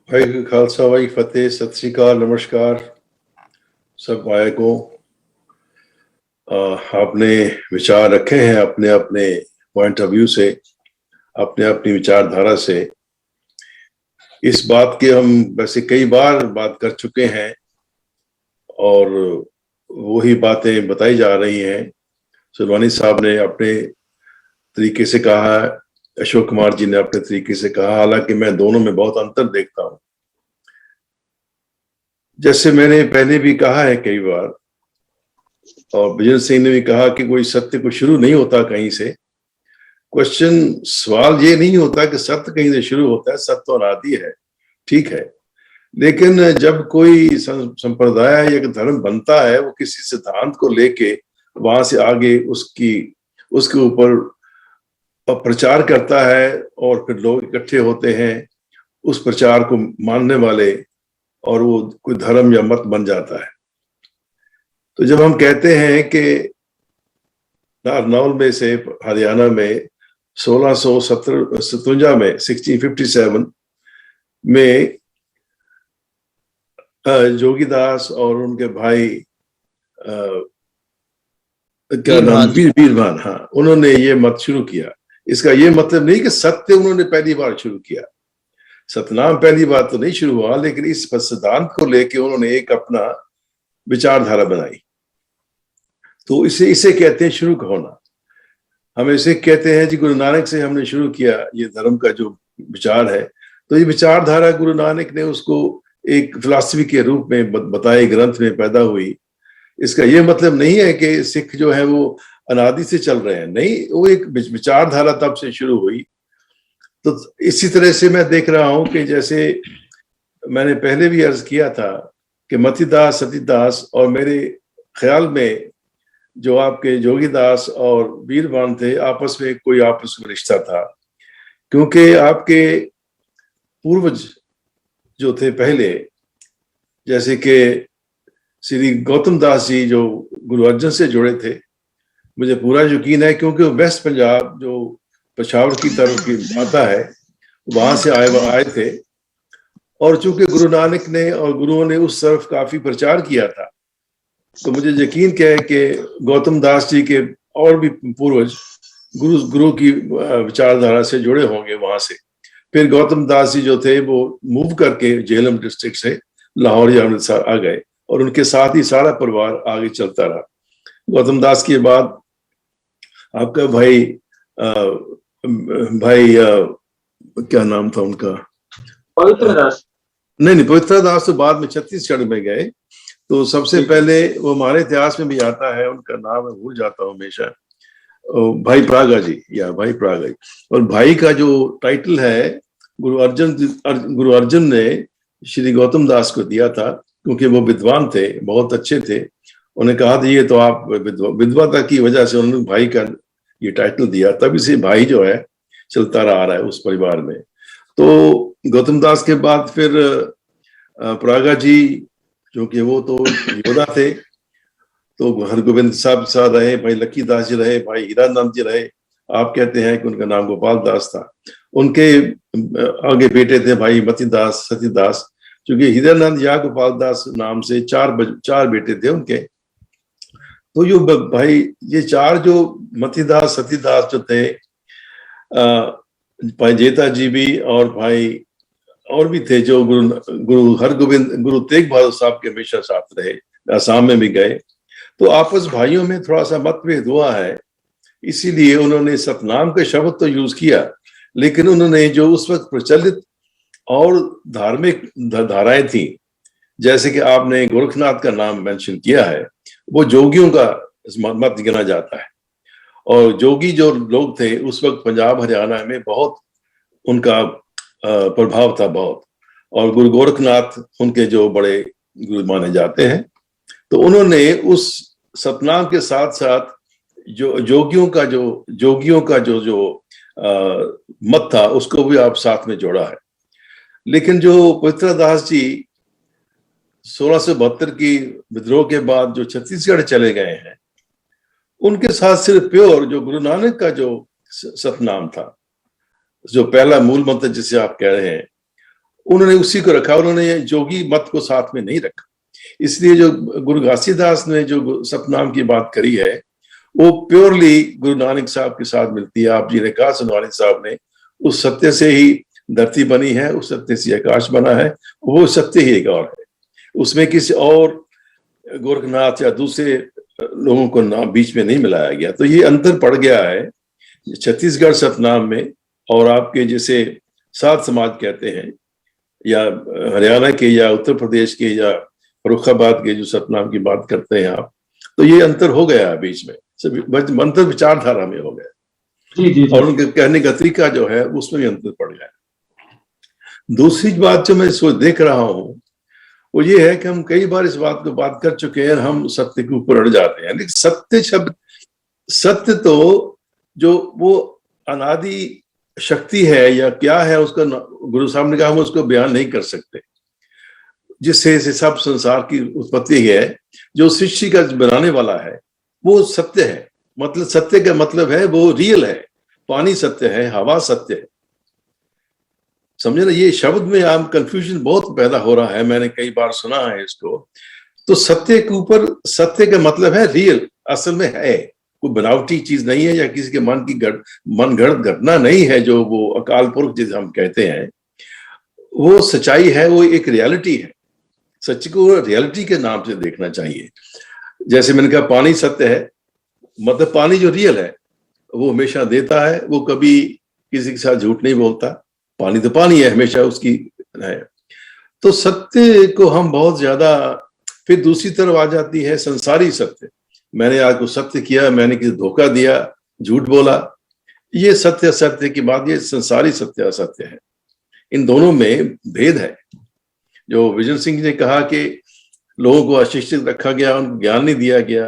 भाई खालसा, भाई फतेह, सत श्री अकाल, नमस्कार सब भाई को। आपने विचार रखे हैं अपने अपने पॉइंट ऑफ व्यू से, अपने अपनी विचारधारा से। इस बात के हम वैसे कई बार बात कर चुके हैं और वही बातें बताई जा रही हैं। सुरवानी साहब ने अपने तरीके से कहा, अशोक कुमार जी ने अपने तरीके से कहा, हालांकि मैं दोनों में बहुत अंतर देखता हूं। जैसे मैंने पहले भी कहा है कई बार, और विजय सिंह ने भी कहा कि कोई सत्य को शुरू नहीं होता कहीं से। क्वेश्चन, सवाल ये नहीं होता कि सत्य कहीं से शुरू होता है, सत्य तो अनादि है, ठीक है, लेकिन जब कोई संप्रदाय या धर्म बनता है, वो किसी सिद्धांत को लेके वहां से आगे उसके ऊपर प्रचार करता है और फिर लोग इकट्ठे होते हैं उस प्रचार को मानने वाले, और वो कोई धर्म या मत बन जाता है। तो जब हम कहते हैं कि नारनौल में से हरियाणा में 1657 में 1657 में जोगीदास और उनके भाई क्या नाम, वीरभान, हाँ, उन्होंने ये मत शुरू किया। इसका ये मतलब नहीं कि सत्य उन्होंने पहली बार शुरू किया, सतनाम पहली बार तो नहीं शुरू हुआ, लेकिन इस सिद्धांत को लेके उन्होंने एक अपना विचारधारा बनाई। तो इसे कहते हैं शुरू होना। हम इसे कहते हैं जी गुरु नानक से हमने शुरू किया ये धर्म का जो विचार है। तो ये विचारधारा गुरु नानक ने उसको एक फिलॉसफी के रूप में बताए ग्रंथ में पैदा हुई। इसका ये मतलब नहीं है कि सिख जो है वो अनादि से चल रहे हैं, नहीं, वो एक विचारधारा तब से शुरू हुई। तो इसी तरह से मैं देख रहा हूं कि जैसे मैंने पहले भी अर्ज किया था कि मतीदास, सतीदास, और मेरे ख्याल में जो आपके जोगीदास और वीरभान थे, आपस में कोई आपस में रिश्ता था, क्योंकि आपके पूर्वज जो थे पहले, जैसे कि श्री गौतम दास जी जो गुरु अर्जन से जुड़े थे, मुझे पूरा यकीन है, क्योंकि वो वेस्ट पंजाब जो पेशावर की तरफ की आता है वहां से आए थे, और चूंकि गुरु नानक ने और गुरुओं ने उस तरफ काफी प्रचार किया था, तो मुझे यकीन क्या है कि गौतम दास जी के और भी पूर्वज गुरु की विचारधारा से जुड़े होंगे वहां से। फिर गौतम दास जी जो थे वो मूव करके झेलम डिस्ट्रिक्ट से लाहौर या अमृतसर आ गए, और उनके साथ ही सारा परिवार आगे चलता रहा। गौतम दास के बाद आपका भाई क्या नाम था उनका, पवित्र दास, नहीं, पवित्र दास तो बाद में छत्तीसगढ़ में गए। तो सबसे पहले वो हमारे इतिहास में भी आता है, उनका नाम मैं भूल जाता हूँ हमेशा, भाई प्रागा जी, या भाई प्रागा जी। और भाई का जो टाइटल है गुरु अर्जुन ने श्री गौतम दास को दिया था, क्योंकि वो विद्वान थे, बहुत अच्छे थे। उन्हें कहा था ये तो आप विद्वता की वजह से उन्होंने भाई का ये टाइटल दिया, तभी से भाई जो है चलता रहा है उस परिवार में। तो गौतम दास के बाद फिर प्रागा जी, क्योंकि वो तो योद्धा थे, तो हरगोविंद साहब रहे, भाई लक्की दास जी रहे, भाई हीरानंद जी रहे। आप कहते हैं कि उनका नाम गोपाल दास था। उनके आगे बेटे थे भाई मतीदास, सतीदास, क्योंकि हीरानंद या गोपाल दास नाम से चार बेटे थे उनके। तो जो भाई ये चार जो मतीदास, सतीदास जो थे, भाई जेता जी भी और भाई और भी थे जो गुरु हरगोविंद, गुरु तेग बहादुर साहब के हमेशा साथ रहे, असम में भी गए। तो आपस भाइयों में थोड़ा सा मतभेद हुआ है, इसीलिए उन्होंने सतनाम का शब्द तो यूज किया, लेकिन उन्होंने जो उस वक्त प्रचलित और धार्मिक धाराएं थी, जैसे कि आपने गोरखनाथ का नाम मेंशन किया है, वो जोगियों का मत गिना जाता है। और जोगी जो लोग थे उस वक्त पंजाब हरियाणा में बहुत उनका प्रभाव था बहुत, और गुरु गोरखनाथ उनके जो बड़े गुरु माने जाते हैं। तो उन्होंने उस सतनाम के साथ साथ जो जोगियों का जो मत था उसको भी आप साथ में जोड़ा है। लेकिन जो पवित्र दास जी 1672 की विद्रोह के बाद जो छत्तीसगढ़ चले गए हैं, उनके साथ सिर्फ प्योर जो गुरु नानक का जो सतनाम था, जो पहला मूल मंत्र जिसे आप कह रहे हैं, उन्होंने उसी को रखा, उन्होंने जोगी मत को साथ में नहीं रखा। इसलिए जो गुरु घासीदास ने जो सतनाम की बात करी है वो प्योरली गुरु नानक साहब के साथ मिलती है। आप जी ने कहा नानक साहब ने उस सत्य से ही धरती बनी है, उस सत्य से आकाश बना है, वो सत्य ही एक और है। उसमें किसी और गोरखनाथ या दूसरे लोगों को नाम बीच में नहीं मिलाया गया। तो ये अंतर पड़ गया है छत्तीसगढ़ सतनाम में और आपके जैसे सात समाज कहते हैं या हरियाणा के या उत्तर प्रदेश के या फर्रुखाबाद के जो सतनाम की बात करते हैं आप, तो ये अंतर हो गया है बीच में, सब अंतर विचारधारा में हो गया। जी जी और उनके कहने का तरीका जो है उसमें भी अंतर पड़ गया। दूसरी बात जो मैं सोच देख रहा हूं वो ये है कि हम कई बार इस बात को बात कर चुके हैं, हम सत्य के ऊपर अड़ जाते हैं। लेकिन सत्य शब्द, सत्य तो जो वो अनादि शक्ति है या क्या है, उसका गुरु साहब ने कहा हम उसको बयान नहीं कर सकते, जिससे सब संसार की उत्पत्ति है, जो सृष्टि का बनाने वाला है वो सत्य है। मतलब सत्य का मतलब है वो रियल है। पानी सत्य है, हवा सत्य है, समझे ना। ये शब्द में आप कंफ्यूजन बहुत पैदा हो रहा है, मैंने कई बार सुना है इसको। तो सत्य के ऊपर, सत्य का मतलब है रियल, असल में है, कोई बनावटी चीज नहीं है या किसी के मन की मनगढ़ंत घटना नहीं है। जो वो अकाल पुरख जिसे हम कहते हैं वो सच्चाई है, वो एक रियलिटी है। सच को रियलिटी के नाम से देखना चाहिए। जैसे मैंने कहा पानी सत्य है, मतलब पानी जो रियल है वो हमेशा देता है, वो कभी किसी के साथ झूठ नहीं बोलता। पानी तो पानी है, हमेशा उसकी है। तो सत्य को हम बहुत ज्यादा, फिर दूसरी तरफ आ जाती है संसारी सत्य। मैंने आपको सत्य किया, मैंने किसी धोखा दिया, झूठ बोला, ये सत्य सत्य की बात, ये संसारी सत्य असत्य है। इन दोनों में भेद है। जो विजन सिंह ने कहा कि लोगों को अशिक्षित रखा गया, उनको ज्ञान नहीं दिया गया,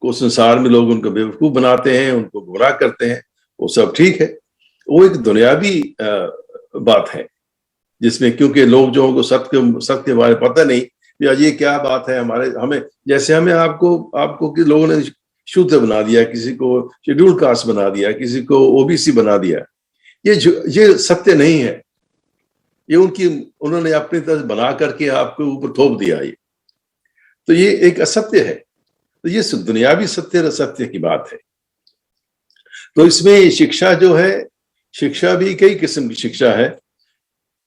को संसार में लोग उनको बेवकूफ बनाते हैं, उनको गुमराह करते हैं, वो सब ठीक है। वो एक दुनियावी बात है जिसमें, क्योंकि लोग जो को सत्य के बारे में पता नहीं, या ये क्या बात है हमारे, हमें जैसे हमें आपको कि लोगों ने शूद्र बना दिया, किसी को शेड्यूल कास्ट बना दिया, किसी को ओबीसी बना दिया, ये सत्य नहीं है। ये उन्होंने अपनी तरह बना करके आपके ऊपर थोप दिया। ये तो ये एक असत्य है। तो ये दुनियावी सत्य की बात है। तो इसमें शिक्षा जो है, शिक्षा भी कई किस्म की शिक्षा है।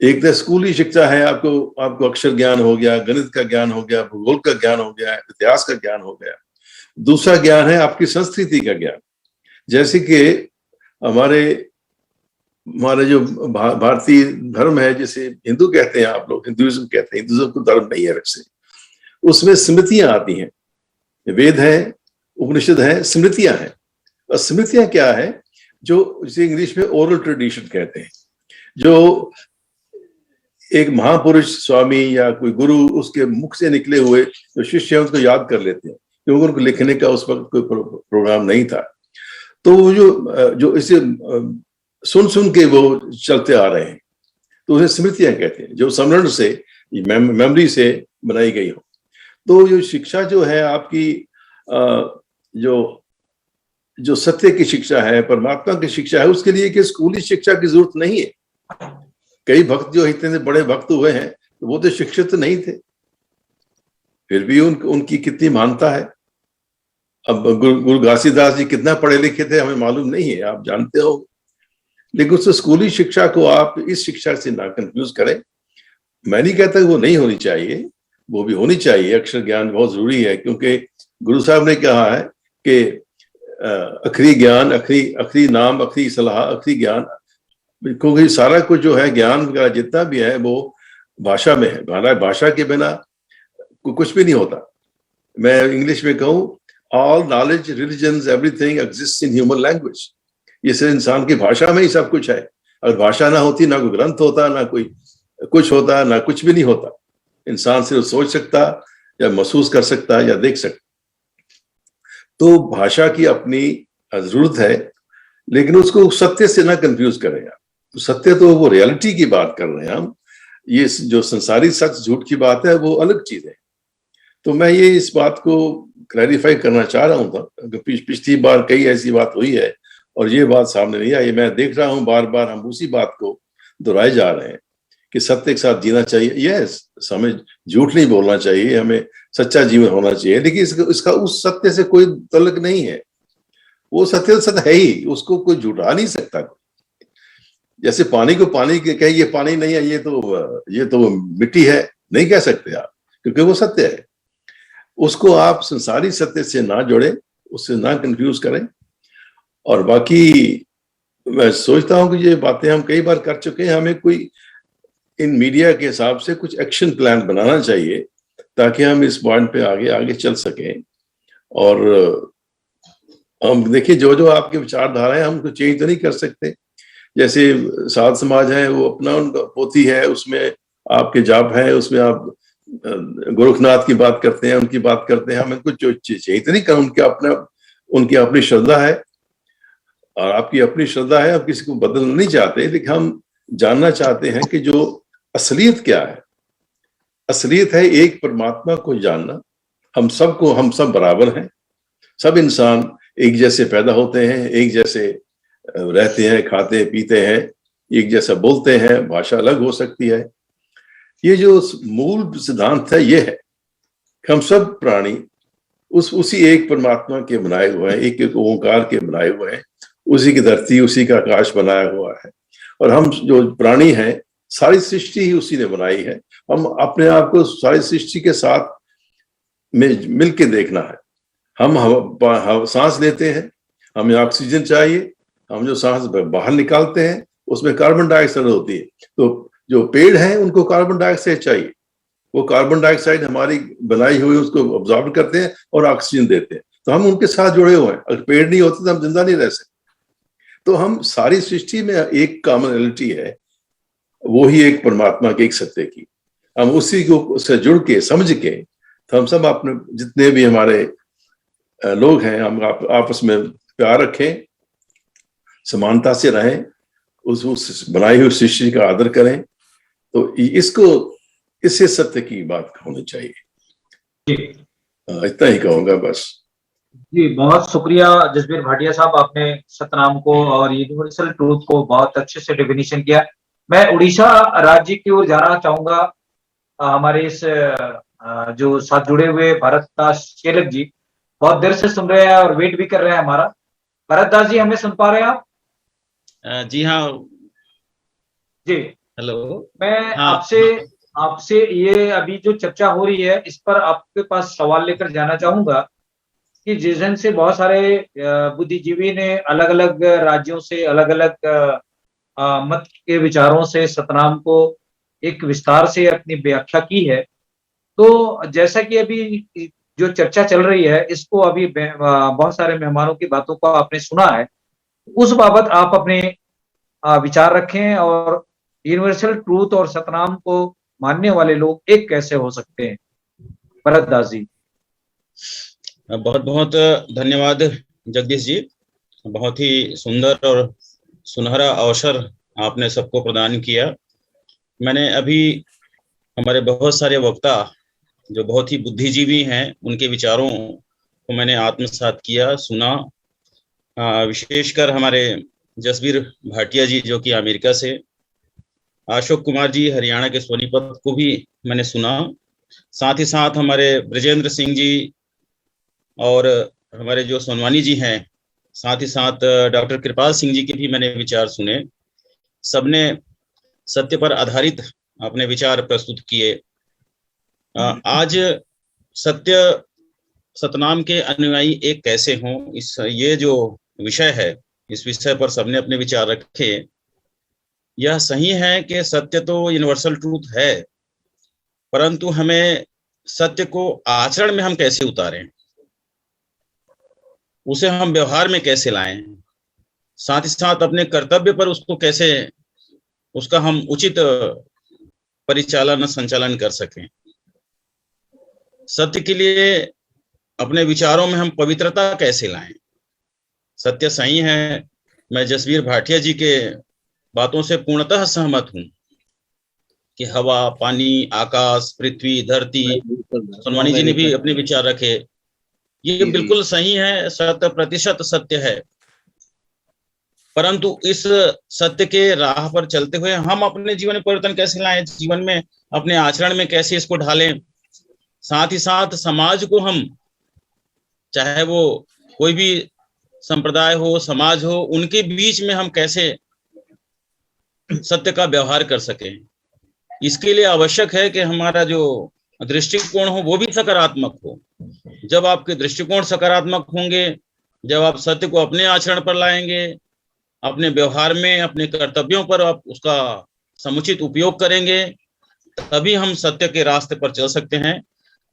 एक तो स्कूली शिक्षा है, आपको अक्षर ज्ञान हो गया, गणित का ज्ञान हो गया, भूगोल का ज्ञान हो गया, इतिहास का ज्ञान हो गया। दूसरा ज्ञान है आपकी संस्कृति का ज्ञान। जैसे कि हमारे जो भारतीय धर्म है, जिसे हिंदू कहते हैं आप लोग, हिंदुइज्म कहते हैं, हिंदुइज्म को धर्म नहीं है वैसे, उसमें स्मृतियां आती हैं, वेद है, उपनिषद है, स्मृतियां हैं। और स्मृतियां क्या है, जो इसे इंग्लिश में ओरल ट्रेडिशन कहते हैं। जो एक महापुरुष स्वामी या कोई गुरु, उसके मुख से निकले हुए जो शिष्य हैं उसको याद कर लेते हैं, क्योंकि उनको लिखने का उस वक्त कोई प्रोग्राम नहीं था। तो जो इसे सुन के वो चलते आ रहे हैं, तो उन्हें स्मृतियां कहते हैं, जो स्मरण से, मेमोरी से बनाई गई हो। तो जो शिक्षा जो है आपकी, जो सत्य की शिक्षा है, परमात्मा की शिक्षा है, उसके लिए कि स्कूली शिक्षा की जरूरत नहीं है। कई भक्त जो इतने बड़े भक्त हुए हैं, तो वो तो शिक्षित नहीं थे, फिर भी उनकी कितनी महानता है। अब गुरु घासीदास जी कितना पढ़े लिखे थे हमें मालूम नहीं है, आप जानते हो। लेकिन उस स्कूली शिक्षा को आप इस शिक्षा से ना कंफ्यूज करें। मैं नहीं कहता कि वो नहीं होनी चाहिए, वो भी होनी चाहिए। अक्षर ज्ञान बहुत जरूरी है, क्योंकि गुरु साहब ने कहा है कि अखरी ज्ञान, अखरी नाम, अखरी सलाह, अखरी ज्ञान, क्योंकि सारा कुछ जो है ज्ञान का जितना भी है वो भाषा में है। भाषा के बिना कुछ भी नहीं होता। मैं इंग्लिश में कहूँ, all knowledge, religions, everything exists in human language. ये सिर्फ इंसान की भाषा में ही सब कुछ है। अगर भाषा ना होती, ना कोई ग्रंथ होता, ना कोई कुछ होता, ना कुछ भी नहीं होता। इंसान सिर्फ सोच सकता या महसूस कर सकता या देख सकता। तो भाषा की अपनी जरूरत है, लेकिन उसको सत्य से ना कंफ्यूज करें आप। तो सत्य तो वो रियलिटी की बात कर रहे हैं हम। ये जो संसारी सच झूठ की बात है वो अलग चीज है। तो मैं ये इस बात को क्लैरिफाई करना चाह रहा हूँ। पिछली बार कई ऐसी बात हुई है और ये बात सामने नहीं आई। मैं देख रहा हूँ बार बार हम उसी बात को दोहराए जा रहे हैं कि सत्य के साथ जीना चाहिए। यस, हमें झूठ नहीं बोलना चाहिए, हमें सच्चा जीवन होना चाहिए, लेकिन इसका उस सत्य से कोई तल्लुक नहीं है। वो सत्य सत्य है ही, उसको कोई झूठा नहीं सकता। जैसे पानी को पानी कहे ये पानी नहीं है, ये तो मिट्टी है, नहीं कह सकते आप, क्योंकि वो सत्य है। उसको आप संसारी सत्य से ना जोड़े, उससे ना कंफ्यूज करें। और बाकी मैं सोचता हूं कि ये बातें हम कई बार कर चुके हैं, हमें कोई इन मीडिया के हिसाब से कुछ एक्शन प्लान बनाना चाहिए ताकि हम इस पॉइंट पे आगे आगे चल सकें। और हम देखिए, जो जो आपके विचारधारा है हम तो चेंज तो नहीं कर सकते। जैसे साध समाज है, वो अपना उनका पोथी है, उसमें आपके जाप है, उसमें आप गोरखनाथ की बात करते हैं, उनकी बात करते हैं, हम इनको चेंज तो नहीं कर, उनकी अपनी श्रद्धा है और आपकी अपनी श्रद्धा है, आप किसी को बदलना नहीं चाहते, लेकिन हम जानना चाहते हैं कि जो असलियत क्या है। असलियत है एक परमात्मा को जानना। हम सब बराबर हैं, सब इंसान एक जैसे पैदा होते हैं, एक जैसे रहते हैं, खाते पीते हैं, एक जैसा बोलते हैं, भाषा अलग हो सकती है। ये जो मूल सिद्धांत है ये है कि हम सब प्राणी उसी एक परमात्मा के बनाए हुए हैं, एक एक ओंकार के बनाए हुए हैं, उसी की धरती उसी का आकाश बनाया हुआ है। और हम जो प्राणी हैं, सारी सृष्टि ही उसी ने बनाई है। हम अपने आप को सारी सृष्टि के साथ में मिलके देखना है। हम सांस लेते हैं, हमें ऑक्सीजन चाहिए, हम जो सांस बाहर निकालते हैं उसमें कार्बन डाइऑक्साइड होती है। तो जो पेड़ हैं उनको कार्बन डाइऑक्साइड चाहिए, वो कार्बन डाइऑक्साइड हमारी बनाई हुई उसको ऑब्जॉर्व करते हैं और ऑक्सीजन देते हैं। तो हम उनके साथ जुड़े हुए हैं। अगर पेड़ नहीं होते तो हम जिंदा नहीं रह सकते। तो हम सारी सृष्टि में एक कॉमनलिटी है, वो ही एक परमात्मा के एक सत्य की। हम उसी को से जुड़ के समझ के, तो हम सब अपने जितने भी हमारे लोग हैं, हम आपस में प्यार रखें, समानता से रहें, उस बनाई हुई सृष्टि का आदर करें। तो इससे सत्य की बात होनी चाहिए। इतना ही कहूंगा बस। जी, बहुत शुक्रिया जसबीर भाटिया साहब, आपने सतनाम को और यूनिवर्सल ट्रूथ को बहुत अच्छे से डेफिनेशन किया। मैं उड़ीसा राज्य की ओर जाना चाहूंगा। हमारे इस जो साथ जुड़े हुए भरत दास शेलक जी बहुत देर से सुन रहे हैं और वेट भी कर रहे हैं हमारा। भरत दास जी, हमें सुन पा रहे हैं आप? जी हाँ जी, हेलो। मैं हाँ, आपसे ये अभी जो चर्चा हो रही है इस पर आपके पास सवाल लेकर जाना चाहूंगा कि जिस ढंग से बहुत सारे बुद्धिजीवी ने अलग अलग राज्यों से अलग अलग मत के विचारों से सतनाम को एक विस्तार से अपनी व्याख्या की है, तो जैसा कि अभी जो चर्चा चल रही है इसको अभी बहुत सारे मेहमानों की बातों को आपने सुना है, उस बाबत आप अपने विचार रखें और यूनिवर्सल ट्रूथ और सतनाम को मानने वाले लोग एक कैसे हो सकते हैं। भरत दास जी। बहुत बहुत धन्यवाद जगदीश जी। बहुत ही सुंदर और सुनहरा अवसर आपने सबको प्रदान किया। मैंने अभी हमारे बहुत सारे वक्ता जो बहुत ही बुद्धिजीवी हैं उनके विचारों को मैंने आत्मसात किया, सुना। विशेषकर हमारे जसबीर भाटिया जी जो कि अमेरिका से, अशोक कुमार जी हरियाणा के सोनीपत को भी मैंने सुना। साथ ही साथ हमारे ब्रजेंद्र सिंह जी और हमारे जो सोनवानी जी हैं, साथ ही साथ डॉक्टर कृपाल सिंह जी के भी मैंने विचार सुने। सबने सत्य पर आधारित अपने विचार प्रस्तुत किए। आज सतनाम के अनुयायी एक कैसे हों, ये जो विषय है, इस विषय पर सबने अपने विचार रखे। यह सही है कि सत्य तो यूनिवर्सल ट्रूथ है, परंतु हमें सत्य को आचरण में हम कैसे उतारें, उसे हम व्यवहार में कैसे लाएं, साथ ही साथ अपने कर्तव्य पर उसका हम उचित परिचालन संचालन कर सकें। सत्य के लिए अपने विचारों में हम पवित्रता कैसे लाएं। सत्य सही है, मैं जसबीर भाटिया जी के बातों से पूर्णतः सहमत हूं कि हवा, पानी, आकाश, पृथ्वी, धरती, सोनवानी जी ने भी अपने विचार रखे, ये बिल्कुल सही है, 100% सत्य है। परंतु इस सत्य के राह पर चलते हुए हम अपने जीवन में परिवर्तन कैसे लाएं, जीवन में अपने आचरण में कैसे इसको ढालें, साथ ही साथ समाज को हम, चाहे वो कोई भी संप्रदाय हो, समाज हो, उनके बीच में हम कैसे सत्य का व्यवहार कर सकें। इसके लिए आवश्यक है कि हमारा जो दृष्टिकोण हो वो भी सकारात्मक हो। जब आपके दृष्टिकोण सकारात्मक होंगे, जब आप सत्य को अपने आचरण पर लाएंगे, अपने व्यवहार में, अपने कर्तव्यों पर आप उसका समुचित उपयोग करेंगे, तभी हम सत्य के रास्ते पर चल सकते हैं।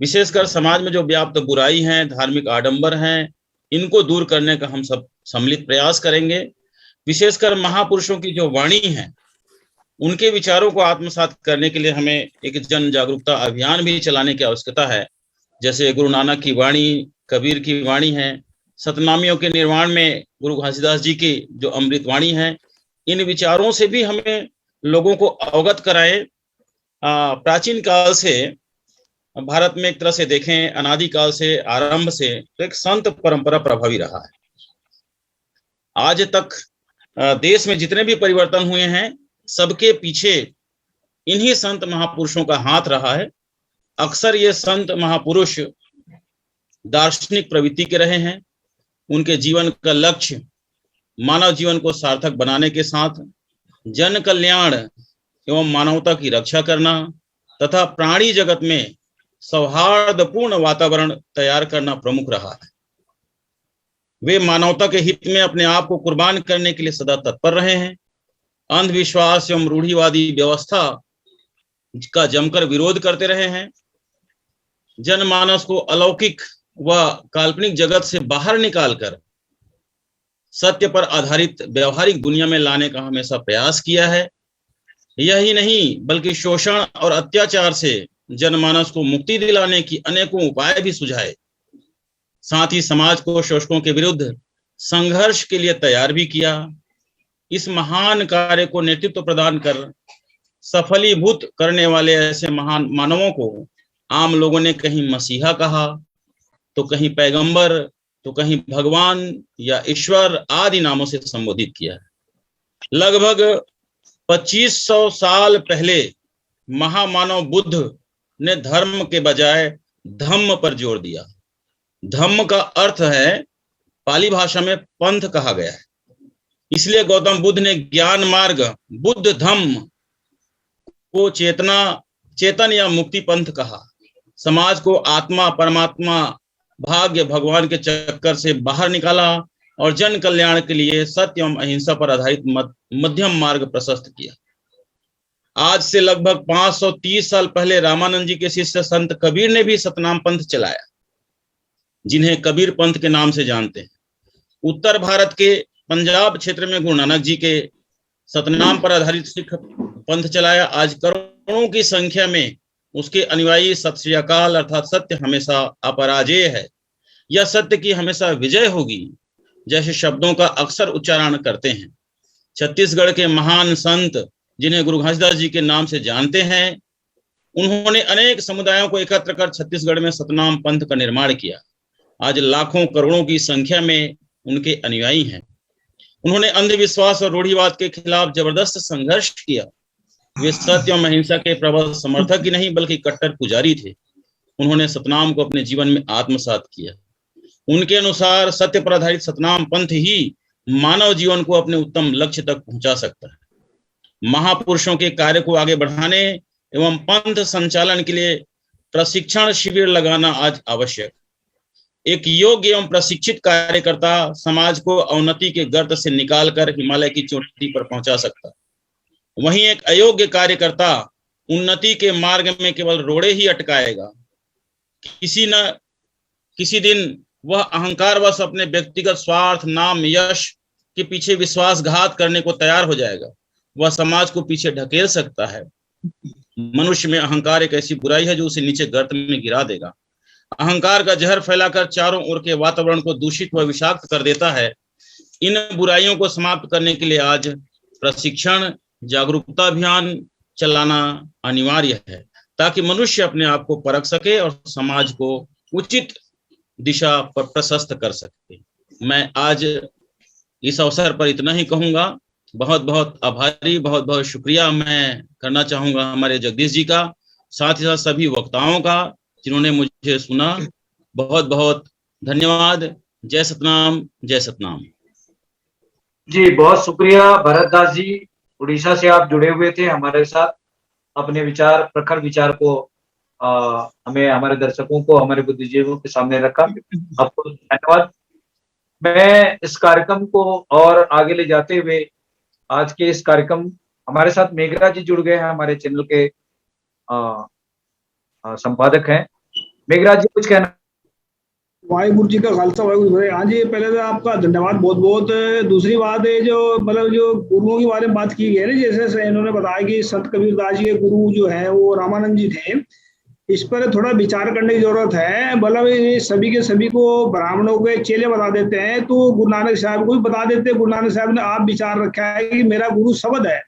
विशेषकर समाज में जो व्याप्त बुराई है, धार्मिक आडंबर हैं, इनको दूर करने का हम सब सम्मिलित प्रयास करेंगे। विशेषकर महापुरुषों की जो वाणी है, उनके विचारों को आत्मसात करने के लिए हमें एक जन जागरूकता अभियान भी चलाने की आवश्यकता है। जैसे गुरु नानक की वाणी, कबीर की वाणी है, सतनामियों के निर्माण में गुरु घासीदास जी की जो अमृत वाणी है, इन विचारों से भी हमें लोगों को अवगत कराएं। प्राचीन काल से भारत में एक तरह से देखें, अनादिकाल से, आरंभ से तो एक संत परंपरा प्रभावी रहा है। आज तक देश में जितने भी परिवर्तन हुए हैं, सबके पीछे इन्हीं संत महापुरुषों का हाथ रहा है। अक्सर ये संत महापुरुष दार्शनिक प्रवृत्ति के रहे हैं। उनके जीवन का लक्ष्य मानव जीवन को सार्थक बनाने के साथ जन कल्याण एवं मानवता की रक्षा करना तथा प्राणी जगत में सौहार्दपूर्ण वातावरण तैयार करना प्रमुख रहा है। वे मानवता के हित में अपने आप को कुर्बान करने के लिए सदा तत्पर रहे हैं। अंधविश्वास एवं रूढ़िवादी व्यवस्था का जमकर विरोध करते रहे हैं। जनमानस को अलौकिक व काल्पनिक जगत से बाहर निकालकर सत्य पर आधारित व्यवहारिक दुनिया में लाने का हमेशा प्रयास किया है। यही नहीं बल्कि शोषण और अत्याचार से जनमानस को मुक्ति दिलाने की अनेकों उपाय भी सुझाए। साथ ही समाज को शोषकों के विरुद्ध संघर्ष के लिए तैयार भी किया। इस महान कार्य को नेतृत्व प्रदान कर सफलीभूत करने वाले ऐसे महान मानवों को आम लोगों ने कहीं मसीहा कहा, तो कहीं पैगंबर, तो कहीं भगवान या ईश्वर आदि नामों से संबोधित किया है। लगभग 2500 साल पहले महामानव बुद्ध ने धर्म के बजाय धम्म पर जोर दिया। धम्म का अर्थ है, पाली भाषा में पंथ कहा गया है। इसलिए गौतम बुद्ध ने ज्ञान मार्ग बुद्ध धम्म को चेतन या मुक्ति पंथ कहा। समाज को आत्मा, परमात्मा, भाग्य, भगवान के चक्कर से बाहर निकाला और जन कल्याण के लिए सत्य एवं अहिंसा पर आधारित मध्यम मार्ग प्रशस्त किया। आज से लगभग 530 साल पहले रामानंद जी के शिष्य संत कबीर ने भी सतनाम पंथ चलाया, जिन्हें कबीर पंथ के नाम से जानते हैं। उत्तर भारत के पंजाब क्षेत्र में गुरु नानक जी के सतनाम पर आधारित सिख पंथ चलाया। आज करोड़ों की संख्या में उसके अनुयायी सत श्री अकाल अर्थात सत्य हमेशा अपराजेय है या सत्य की हमेशा विजय होगी जैसे शब्दों का अक्सर उच्चारण करते हैं। छत्तीसगढ़ के महान संत जिन्हें गुरु घासीदास जी के नाम से जानते हैं, उन्होंने अनेक समुदायों को एकत्र कर छत्तीसगढ़ में सतनाम पंथ का निर्माण किया। आज लाखों करोड़ों की संख्या में उनके अनुयायी हैं। उन्होंने अंधविश्वास और रूढ़िवाद के खिलाफ जबरदस्त संघर्ष किया। वे सत्य और अहिंसा के प्रबल समर्थक ही नहीं बल्कि कट्टर पुजारी थे। उन्होंने सतनाम को अपने जीवन में आत्मसात किया। उनके अनुसार सत्य पर आधारित सतनाम पंथ ही मानव जीवन को अपने उत्तम लक्ष्य तक पहुंचा सकता है। महापुरुषों के कार्य को आगे बढ़ाने एवं पंथ संचालन के लिए प्रशिक्षण शिविर लगाना आज आवश्यक। एक योग्य एवं प्रशिक्षित कार्यकर्ता समाज को अवनति के गर्त से निकालकर हिमालय की चोटी पर पहुंचा सकता है। वहीं एक अयोग्य कार्यकर्ता उन्नति के मार्ग में केवल रोड़े ही अटकाएगा। किसी दिन वह अहंकारवश अपने व्यक्तिगत स्वार्थ, नाम, यश के पीछे विश्वासघात करने को तैयार हो जाएगा। वह समाज को पीछे ढकेल सकता है। मनुष्य में अहंकार एक ऐसी बुराई है जो उसे नीचे गर्त में गिरा देगा। अहंकार का जहर फैलाकर चारों ओर के वातावरण को दूषित व विषाक्त कर देता है। इन बुराइयों को समाप्त करने के लिए आज प्रशिक्षण, जागरूकता अभियान चलाना अनिवार्य है ताकि मनुष्य अपने आप को परख सके और समाज को उचित दिशा पर प्रशस्त कर सके। मैं आज इस अवसर पर इतना ही कहूंगा। बहुत बहुत आभारी, बहुत बहुत शुक्रिया मैं करना चाहूंगा हमारे जगदीश जी का, साथ ही साथ सभी वक्ताओं का जिन्होंने मुझे सुना। बहुत बहुत धन्यवाद। जय सतनाम, जय सतनाम। जी बहुत शुक्रिया भरत दास जी, उड़ीसा से आप जुड़े हुए थे हमारे साथ, अपने विचार, प्रखर विचार को हमें, हमारे दर्शकों को, हमारे बुद्धिजीवियों के सामने रखा। आपको धन्यवाद। मैं इस कार्यक्रम को और आगे ले जाते हुए, आज के इस कार्यक्रम, हमारे साथ मेघरा जी जुड़ गए हैं, हमारे चैनल के संपादक हैं। मेघरा जी कुछ कहना? वाहिगुरु जी का खालसा वाहिगुरु जी। हाँ जी, पहले तो आपका धन्यवाद बहुत बहुत। दूसरी बात है जो मतलब जो गुरुओं के बारे में बात की गई है ना, जैसे इन्होंने बताया कि संत कबीरदास जी के गुरु जो है वो रामानंद जी थे, इस पर थोड़ा विचार करने की जरूरत है। मतलब ये सभी के सभी को ब्राह्मणों के चेले बता देते हैं, तो गुरु नानक साहब को भी बता देते हैं। गुरु नानक साहब ने आप विचार रखा है कि मेरा गुरु शब्द है,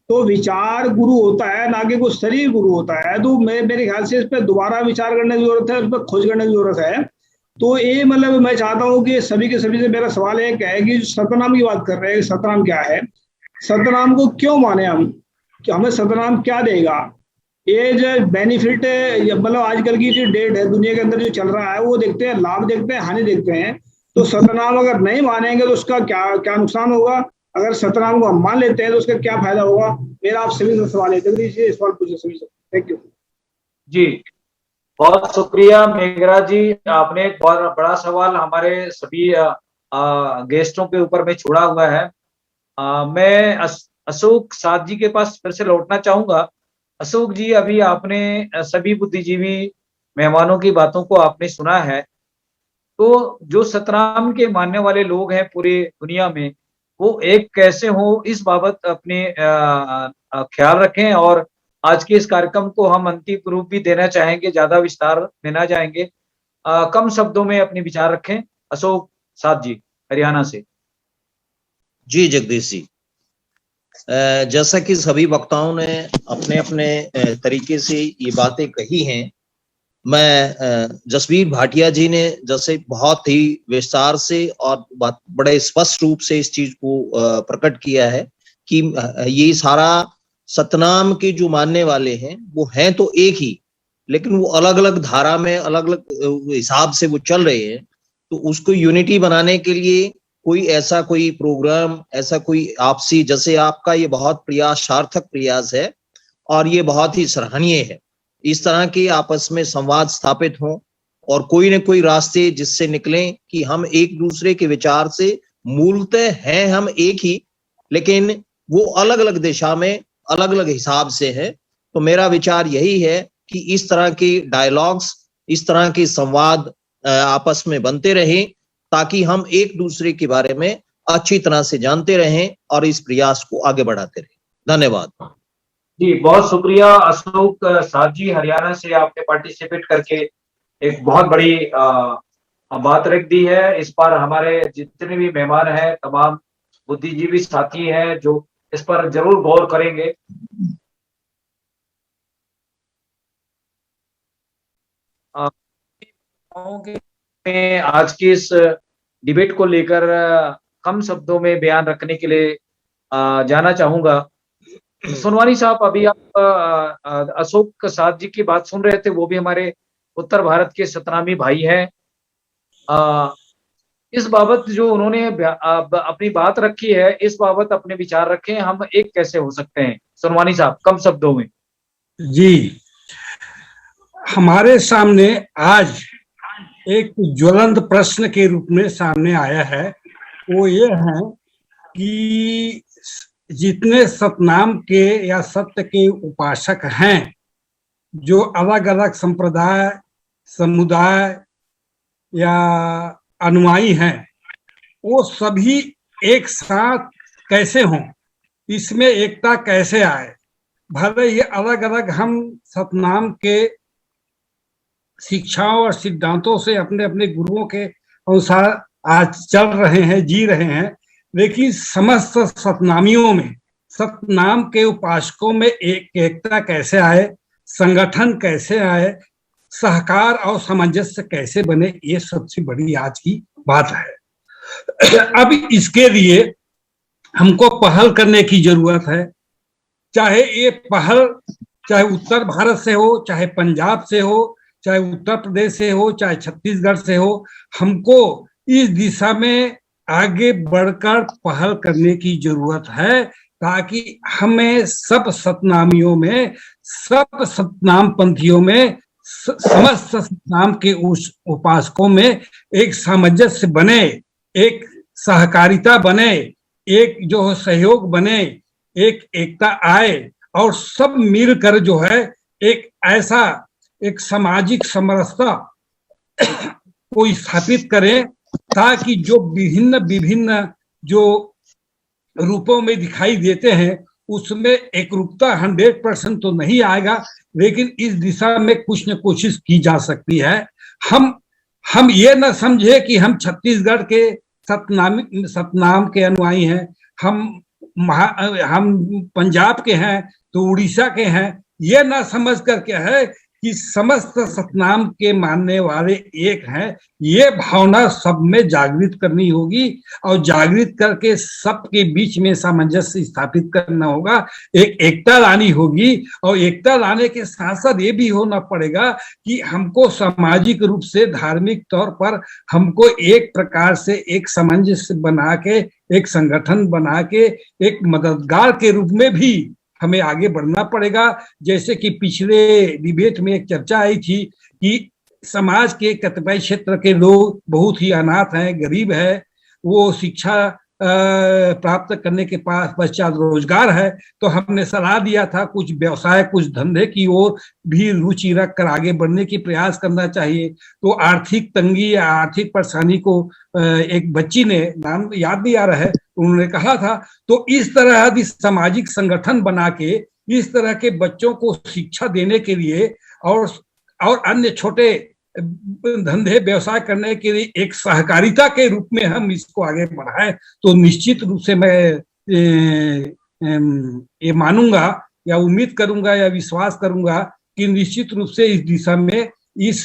तो विचार गुरु होता है, ना कि कोई शरीर गुरु होता है। तो मेरे ख्याल से इस पर दोबारा विचार करने की जरूरत है, उस पर खोज करने की जरूरत है। तो ये मतलब मैं चाहता हूँ कि सभी के सभी से मेरा सवाल एक है कि सतनाम की बात कर रहे हैं, सतनाम क्या है, सतनाम को क्यों माने हम, कि हमें सतनाम क्या देगा? ये जो बेनिफिट मतलब आजकल की जो डेट है दुनिया के अंदर जो चल रहा है, वो देखते हैं, लाभ देखते हैं, हानि देखते हैं। तो सतनाम अगर नहीं मानेंगे तो उसका क्या क्या नुकसान होगा? अगर सतनाम को हम मान लेते हैं तो उसका क्या फायदा होगा? मेरा आप सभी से सवाल है, जल्दी से सवाल पूछिए सभी से। थैंक यू जी, बहुत शुक्रिया मेघरा जी। आपने एक बहुत बड़ा सवाल हमारे सभी गेस्टों के ऊपर में छोड़ा हुआ है। मैं अशोक साथ जी के पास फिर से लौटना चाहूंगा। अशोक जी, अभी आपने सभी बुद्धिजीवी मेहमानों की बातों को आपने सुना है, तो जो सतनाम के मानने वाले लोग हैं पूरी दुनिया में, वो एक कैसे हो, इस बाबत अपने ख्याल रखें। और आज के इस कार्यक्रम को हम अंतिम रूप भी देना चाहेंगे, ज्यादा विस्तार में ना जाएंगे, कम शब्दों में अपने विचार रखें। अशोक साथ जी हरियाणा से। जी जगदीश जी, जैसा कि सभी वक्ताओं ने अपने अपने तरीके से ये बातें कही हैं, मैं जसवीर भाटिया जी ने जैसे बहुत ही विस्तार से और बड़े स्पष्ट रूप से इस चीज को प्रकट किया है कि ये सारा सतनाम के जो मानने वाले हैं वो हैं तो एक ही, लेकिन वो अलग अलग धारा में अलग अलग हिसाब से वो चल रहे हैं। तो उसको यूनिटी बनाने के लिए कोई प्रोग्राम, ऐसा कोई आपसी, जैसे आपका ये बहुत प्रयास, सार्थक प्रयास है और ये बहुत ही सराहनीय है। इस तरह के आपस में संवाद स्थापित हों और कोई न कोई रास्ते जिससे निकलें कि हम एक दूसरे के विचार से मूलतः हैं हम एक ही, लेकिन वो अलग अलग दिशा में अलग अलग हिसाब से है। तो मेरा विचार यही है कि इस तरह के डायलॉग्स, इस तरह के संवाद आपस में बनते रहें, ताकि हम एक दूसरे के बारे में अच्छी तरह से जानते रहें और इस प्रयास को आगे बढ़ाते रहें। धन्यवाद जी, बहुत शुक्रिया अशोक साथ जी हरियाणा से। आपने पार्टिसिपेट करके एक बहुत बड़ी बात रख दी है। इस पर हमारे जितने भी मेहमान हैं, तमाम बुद्धिजीवी साथी हैं जो इस पर जरूर गौर करेंगे। आज की इस डिबेट को लेकर कम शब्दों में बयान रखने के लिए जाना चाहूंगा। सोनवानी साहब, अभी आप अशोक साथ जी की बात सुन रहे थे, वो भी हमारे उत्तर भारत के सतनामी भाई हैं। इस बाबत जो उन्होंने अपनी बात रखी है, इस बाबत अपने विचार रखें, हम एक कैसे हो सकते हैं? सोनवानी साहब, कम शब्दों में। जी, हमारे सामने आज एक ज्वलंत प्रश्न के रूप में सामने आया है। वो ये है कि जितने सतनाम के या सत्य के उपासक हैं, जो अलग अलग संप्रदाय, समुदाय या अनुयायी हैं, वो सभी एक साथ कैसे हों, इसमें एकता कैसे आए। भले ये अलग अलग हम सतनाम के शिक्षाओं और सिद्धांतों से अपने अपने गुरुओं के अनुसार आज चल रहे हैं, जी रहे हैं, लेकिन समस्त सतनामियों में, सतनाम के उपासकों में एकता कैसे आए, संगठन कैसे आए, सहकार और सामंजस्य कैसे बने, ये सबसे बड़ी आज की बात है। अब इसके लिए हमको पहल करने की जरूरत है। चाहे ये पहल चाहे उत्तर भारत से हो, चाहे पंजाब से हो, चाहे उत्तर प्रदेश से हो, चाहे छत्तीसगढ़ से हो, हमको इस दिशा में आगे बढ़कर पहल करने की जरूरत है, ताकि हमें सब सतनामियों में, सब सतनाम पंथियों में, समस्त सतनाम के उस उपासकों में एक सामंजस्य बने, एक सहकारिता बने, एक जो सहयोग बने, एक एकता आए और सब मिलकर जो है एक ऐसा एक सामाजिक समरसता को स्थापित करें, ताकि जो विभिन्न विभिन्न जो रूपों में दिखाई देते हैं उसमें एकरूपता 100% तो नहीं आएगा, लेकिन इस दिशा में कुछ न कोशिश की जा सकती है। हम ये न समझे कि हम छत्तीसगढ़ के सतनाम के अनुयायी हैं, हम पंजाब के हैं तो उड़ीसा के हैं, ये ना समझ करके है कि समस्त सतनाम के मानने वाले एक हैं। ये भावना सब में जागृत करनी होगी और जागृत करके सबके बीच में सामंजस्य स्थापित करना होगा, एक एकता लानी होगी। और एकता लाने के साथ साथ ये भी होना पड़ेगा कि हमको सामाजिक रूप से, धार्मिक तौर पर हमको एक प्रकार से एक सामंजस्य बना के, एक संगठन बना के, एक मददगार के रूप में भी हमें आगे बढ़ना पड़ेगा। जैसे कि पिछले डिबेट में एक चर्चा आई थी कि समाज के कतिपय क्षेत्र के लोग बहुत ही अनाथ हैं, गरीब है, वो शिक्षा प्राप्त करने के पश्चात रोजगार है, तो हमने सलाह दिया था कुछ व्यवसाय, कुछ धंधे की ओर भी रुचि रख कर आगे बढ़ने की प्रयास करना चाहिए। तो आर्थिक तंगी या आर्थिक परेशानी को एक बच्ची ने, नाम याद नहीं आ रहा है, उन्होंने कहा था, तो इस तरह भी सामाजिक संगठन बना के इस तरह के बच्चों को शिक्षा देने के लिए और अन्य छोटे धंधे व्यवसाय करने के लिए एक सहकारिता के रूप में हम इसको आगे बढ़ाएं, तो निश्चित रूप से मैं ये मानूंगा या उम्मीद करूंगा या विश्वास करूंगा कि निश्चित रूप से इस दिशा में इस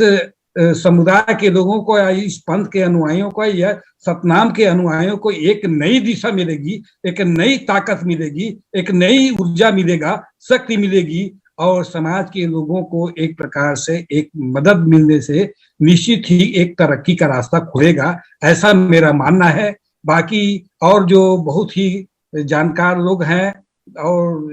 समुदाय के लोगों को या इस पंथ के अनुयायियों को या सतनाम के अनुयायियों को एक नई दिशा मिलेगी, एक नई ताकत मिलेगी, एक नई ऊर्जा मिलेगा, शक्ति मिलेगी और समाज के लोगों को एक प्रकार से एक मदद मिलने से निश्चित ही एक तरक्की का रास्ता खुलेगा, ऐसा मेरा मानना है। बाकी और जो बहुत ही जानकार लोग हैं और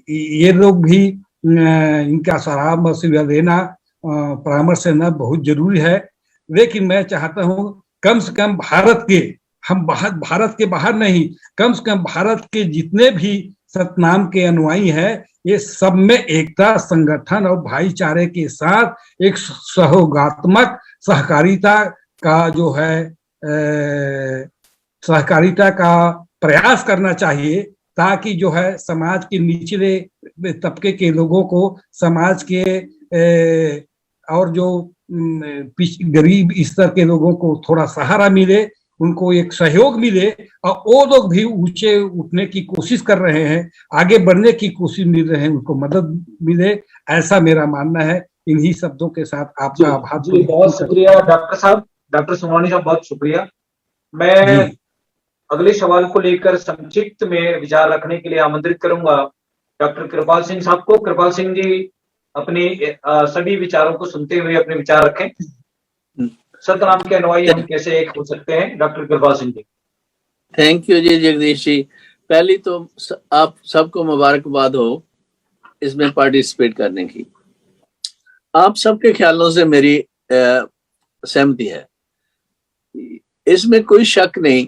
ये लोग भी इनका सलाह मशवरा देना, परामर्श लेना बहुत जरूरी है। लेकिन मैं चाहता हूँ कम से कम भारत के बाहर नहीं, कम से कम भारत के जितने भी सतनाम के अनुयायी हैं, ये सब में एकता, संगठन और भाईचारे के साथ एक सहयोगात्मक सहकारिता का जो है सहकारिता का प्रयास करना चाहिए, ताकि जो है समाज के निचले तबके के लोगों को, समाज के और जो गरीब स्तर के लोगों को थोड़ा सहारा मिले, उनको एक सहयोग मिले और वो लोग भी ऊंचे उठने की कोशिश कर रहे हैं, आगे बढ़ने की कोशिश मिल रहे हैं, उनको मदद मिले, ऐसा मेरा मानना है। इन्हीं शब्दों के साथ आपका आभार। बहुत शुक्रिया डॉक्टर साहब, डॉक्टर सोमानी साहब, बहुत शुक्रिया। मैं अगले सवाल को लेकर संक्षिप्त में विचार रखने के लिए आमंत्रित करूंगा डॉक्टर कृपाल सिंह साहब को। कृपाल सिंह जी अपने सभी विचारों को सुनते हुए अपने विचार रखें। सतनाम के अनुयायी हम कैसे एक हो सकते हैं, doctor Kripal Singh ji. Thank you जी जगदीश जी। पहली तो आप सबको मुबारकबाद हो इसमें पार्टिसिपेट करने की। आप सबके ख्यालों से मेरी सहमति है, इसमें कोई शक नहीं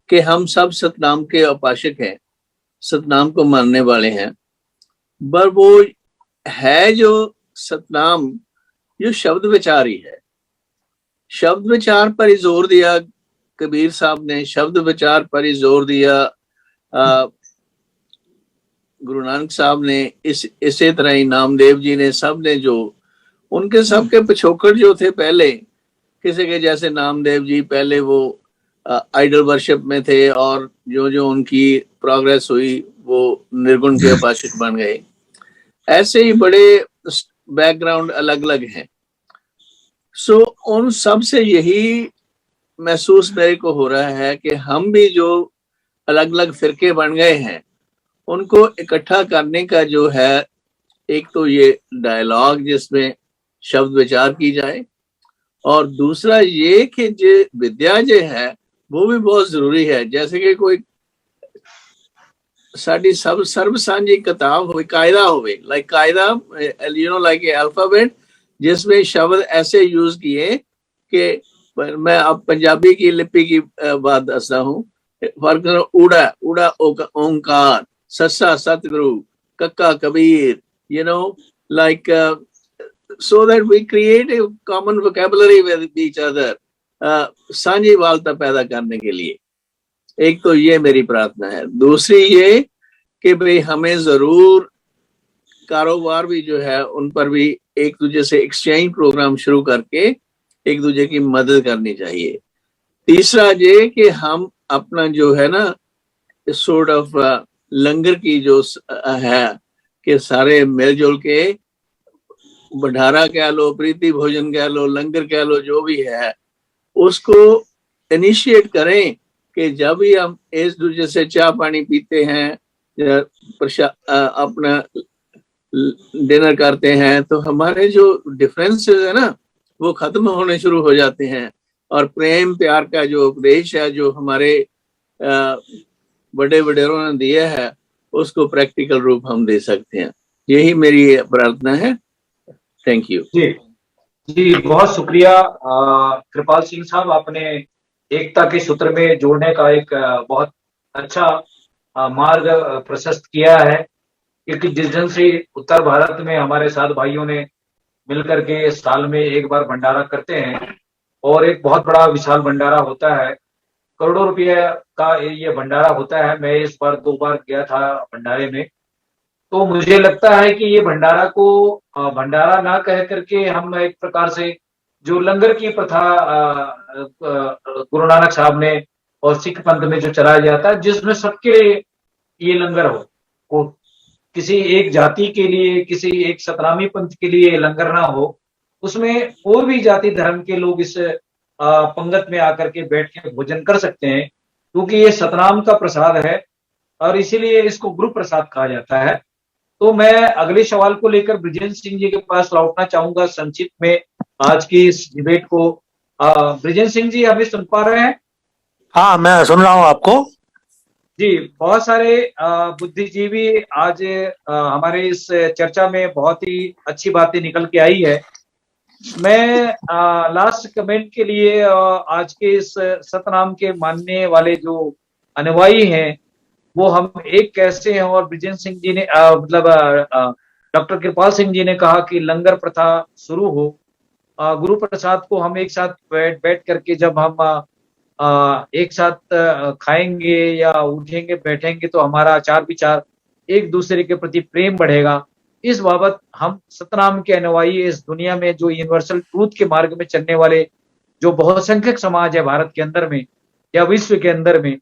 कि हम सब सतनाम के उपासक हैं, सतनाम को मानने वाले हैं। पर वो है जो सतनाम, जो शब्द विचार ही है। शब्द विचार पर ही जोर दिया कबीर साहब ने, शब्द विचार पर ही जोर दिया गुरु नानक साहब ने, इसी तरह ही नामदेव जी ने, सब ने, जो उनके सबके पिछोकड़ जो थे पहले, किसी के जैसे नामदेव जी पहले वो आइडल वर्शिप में थे और जो जो उनकी प्रोग्रेस हुई वो निर्गुण के उपासक बन गए। ऐसे ही बड़े बैकग्राउंड अलग अलग हैं। सो उन सब से यही महसूस मेरे को हो रहा है कि हम भी जो अलग अलग फिरके बन गए हैं उनको इकट्ठा करने का जो है, एक तो ये डायलॉग जिसमें शब्द विचार की जाए, और दूसरा ये कि जो विद्या जो है वो भी बहुत जरूरी है। जैसे कि कोई साड़ी सब सर्व सांझी किताब हो, कायदा होवे, लाइक कायदा लाइक अल्फाबेट, जिसमें शब्द ऐसे यूज किए कि मैं अब पंजाबी की लिपि की बात दसता हूँ। फर्क उड़ा उड़ा ओंकार, सस्सा सतगुरु, कक्का Kabir, like so that we create a common vocabulary with each other, सांझी वालता पैदा करने के लिए। एक तो ये मेरी प्रार्थना है। दूसरी ये कि भाई हमें जरूर कारोबार भी जो है उन पर भी एक दूसरे से एक्सचेंज प्रोग्राम शुरू करके एक दूसरे की मदद करनी चाहिए। तीसरा ये कि हम अपना जो है ना सॉर्ट ऑफ लंगर की जो है कि सारे मिलजुल के भंडारा कह लो, प्रीति भोजन कह लो, लंगर कह लो, जो भी है उसको इनिशिएट करें कि जब भी हम एक दूसरे से चाय पानी पीते हैं, अपना डिनर करते हैं, तो हमारे जो डिफरेंसेस है ना वो खत्म होने शुरू हो जाते हैं, और प्रेम प्यार का जो उपदेश है जो हमारे बड़े वडेरों ने दिया है उसको प्रैक्टिकल रूप हम दे सकते हैं। यही मेरी प्रार्थना है। थैंक यू जी। जी बहुत शुक्रिया कृपाल सिंह साहब, आपने एकता के सूत्र में जोड़ने का एक बहुत अच्छा मार्ग प्रशस्त किया है, क्योंकि जिस दिन से उत्तर भारत में हमारे साथ भाइयों ने मिलकर के साल में एक बार भंडारा करते हैं, और एक बहुत बड़ा विशाल भंडारा होता है, करोड़ों रुपये का ये भंडारा होता है। मैं इस बार 2 बार गया था भंडारे में, तो मुझे लगता है कि ये भंडारा को भंडारा ना कह करके हम एक प्रकार से जो लंगर की प्रथा गुरु नानक साहब ने और सिख पंथ में जो चलाया जाता है, जिसमें सबके ये लंगर हो, किसी एक जाति के लिए, किसी एक सतनामी पंथ के लिए लंगर ना हो, उसमें और भी जाति धर्म के लोग इस पंगत में आकर के बैठ के भोजन कर सकते हैं, क्योंकि ये सतनाम का प्रसाद है और इसीलिए इसको गुरु प्रसाद कहा जाता है। तो मैं अगले सवाल को लेकर ब्रिजेंद्र सिंह जी के पास लौटना चाहूंगा संक्षिप्त में आज की इस डिबेट को। ब्रिजेंद्र सिंह जी हमें सुन पा रहे हैं? हाँ, मैं सुन रहा हूँ आपको। जी, बहुत सारे बुद्धिजीवी आज हमारे इस चर्चा में बहुत ही अच्छी बातें निकल के आई है। मैं लास्ट कमेंट के लिए आज के इस सतनाम के मानने वाले जो अनुयायी हैं वो हम एक कैसे हैं, और ब्रिजेंद्र सिंह जी ने मतलब डॉक्टर कृपाल सिंह जी ने कहा कि लंगर प्रथा शुरू हो, गुरु प्रसाद को हम एक साथ बैठ करके जब हम एक साथ खाएंगे या उठेंगे बैठेंगे तो हमारा आचार विचार एक दूसरे के प्रति प्रेम बढ़ेगा। इस बाबत हम सतनाम के अनुयायी इस दुनिया में जो यूनिवर्सल ट्रूथ के मार्ग में चलने वाले जो बहुसंख्यक समाज है भारत के अंदर में या विश्व के अंदर में,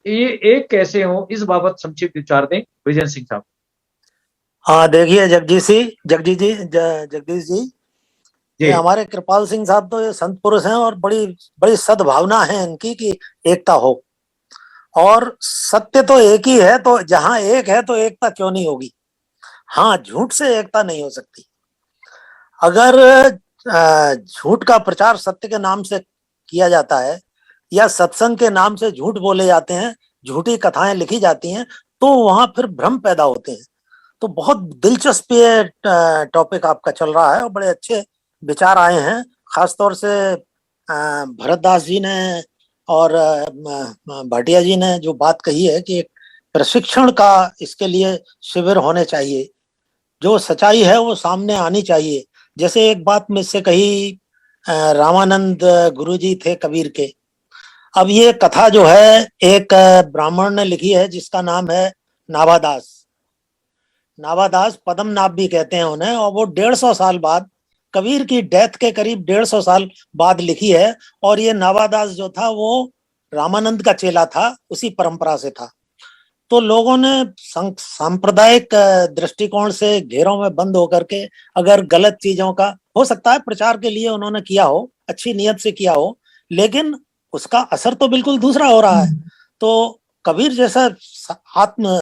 ये एक कैसे हो, इस बाबत संक्षिप्त विचार दें ब्रिजेंद्र सिंह साहब। हाँ, देखिए जगदीश जी, ये हमारे कृपाल सिंह साहब तो ये संत पुरुष हैं और बड़ी बड़ी सद्भावना है इनकी कि एकता हो, और सत्य तो एक ही है, तो जहां एक है तो एकता क्यों नहीं होगी। हाँ, झूठ से एकता नहीं हो सकती। अगर झूठ का प्रचार सत्य के नाम से किया जाता है या सत्संग के नाम से झूठ बोले जाते हैं, झूठी कथाएं लिखी जाती हैं, तो वहां फिर भ्रम पैदा होते हैं। तो बहुत दिलचस्प ये टॉपिक आपका चल रहा है और बड़े अच्छे विचार आए हैं। खासतौर से भरतदास जी ने और भाटिया जी ने जो बात कही है कि एक प्रशिक्षण का इसके लिए शिविर होने चाहिए, जो सच्चाई है वो सामने आनी चाहिए। जैसे एक बात मुझसे कही, रामानंद गुरुजी थे कबीर के। अब ये कथा जो है एक ब्राह्मण ने लिखी है जिसका नाम है नाभादास। नाभादास, पद्मनाभ भी कहते हैं उन्हें, और वो 150 साल बाद, कबीर की डेथ के करीब 150 साल बाद लिखी है। और ये नाभादास जो था वो रामानंद का चेला था, उसी परंपरा से था। तो लोगों ने सांप्रदायिक दृष्टिकोण से घेरों में बंद होकर के अगर गलत चीजों का हो सकता है प्रचार के लिए उन्होंने किया हो, अच्छी नियत से किया हो, लेकिन उसका असर तो बिल्कुल दूसरा हो रहा है। तो कबीर जैसा आत्म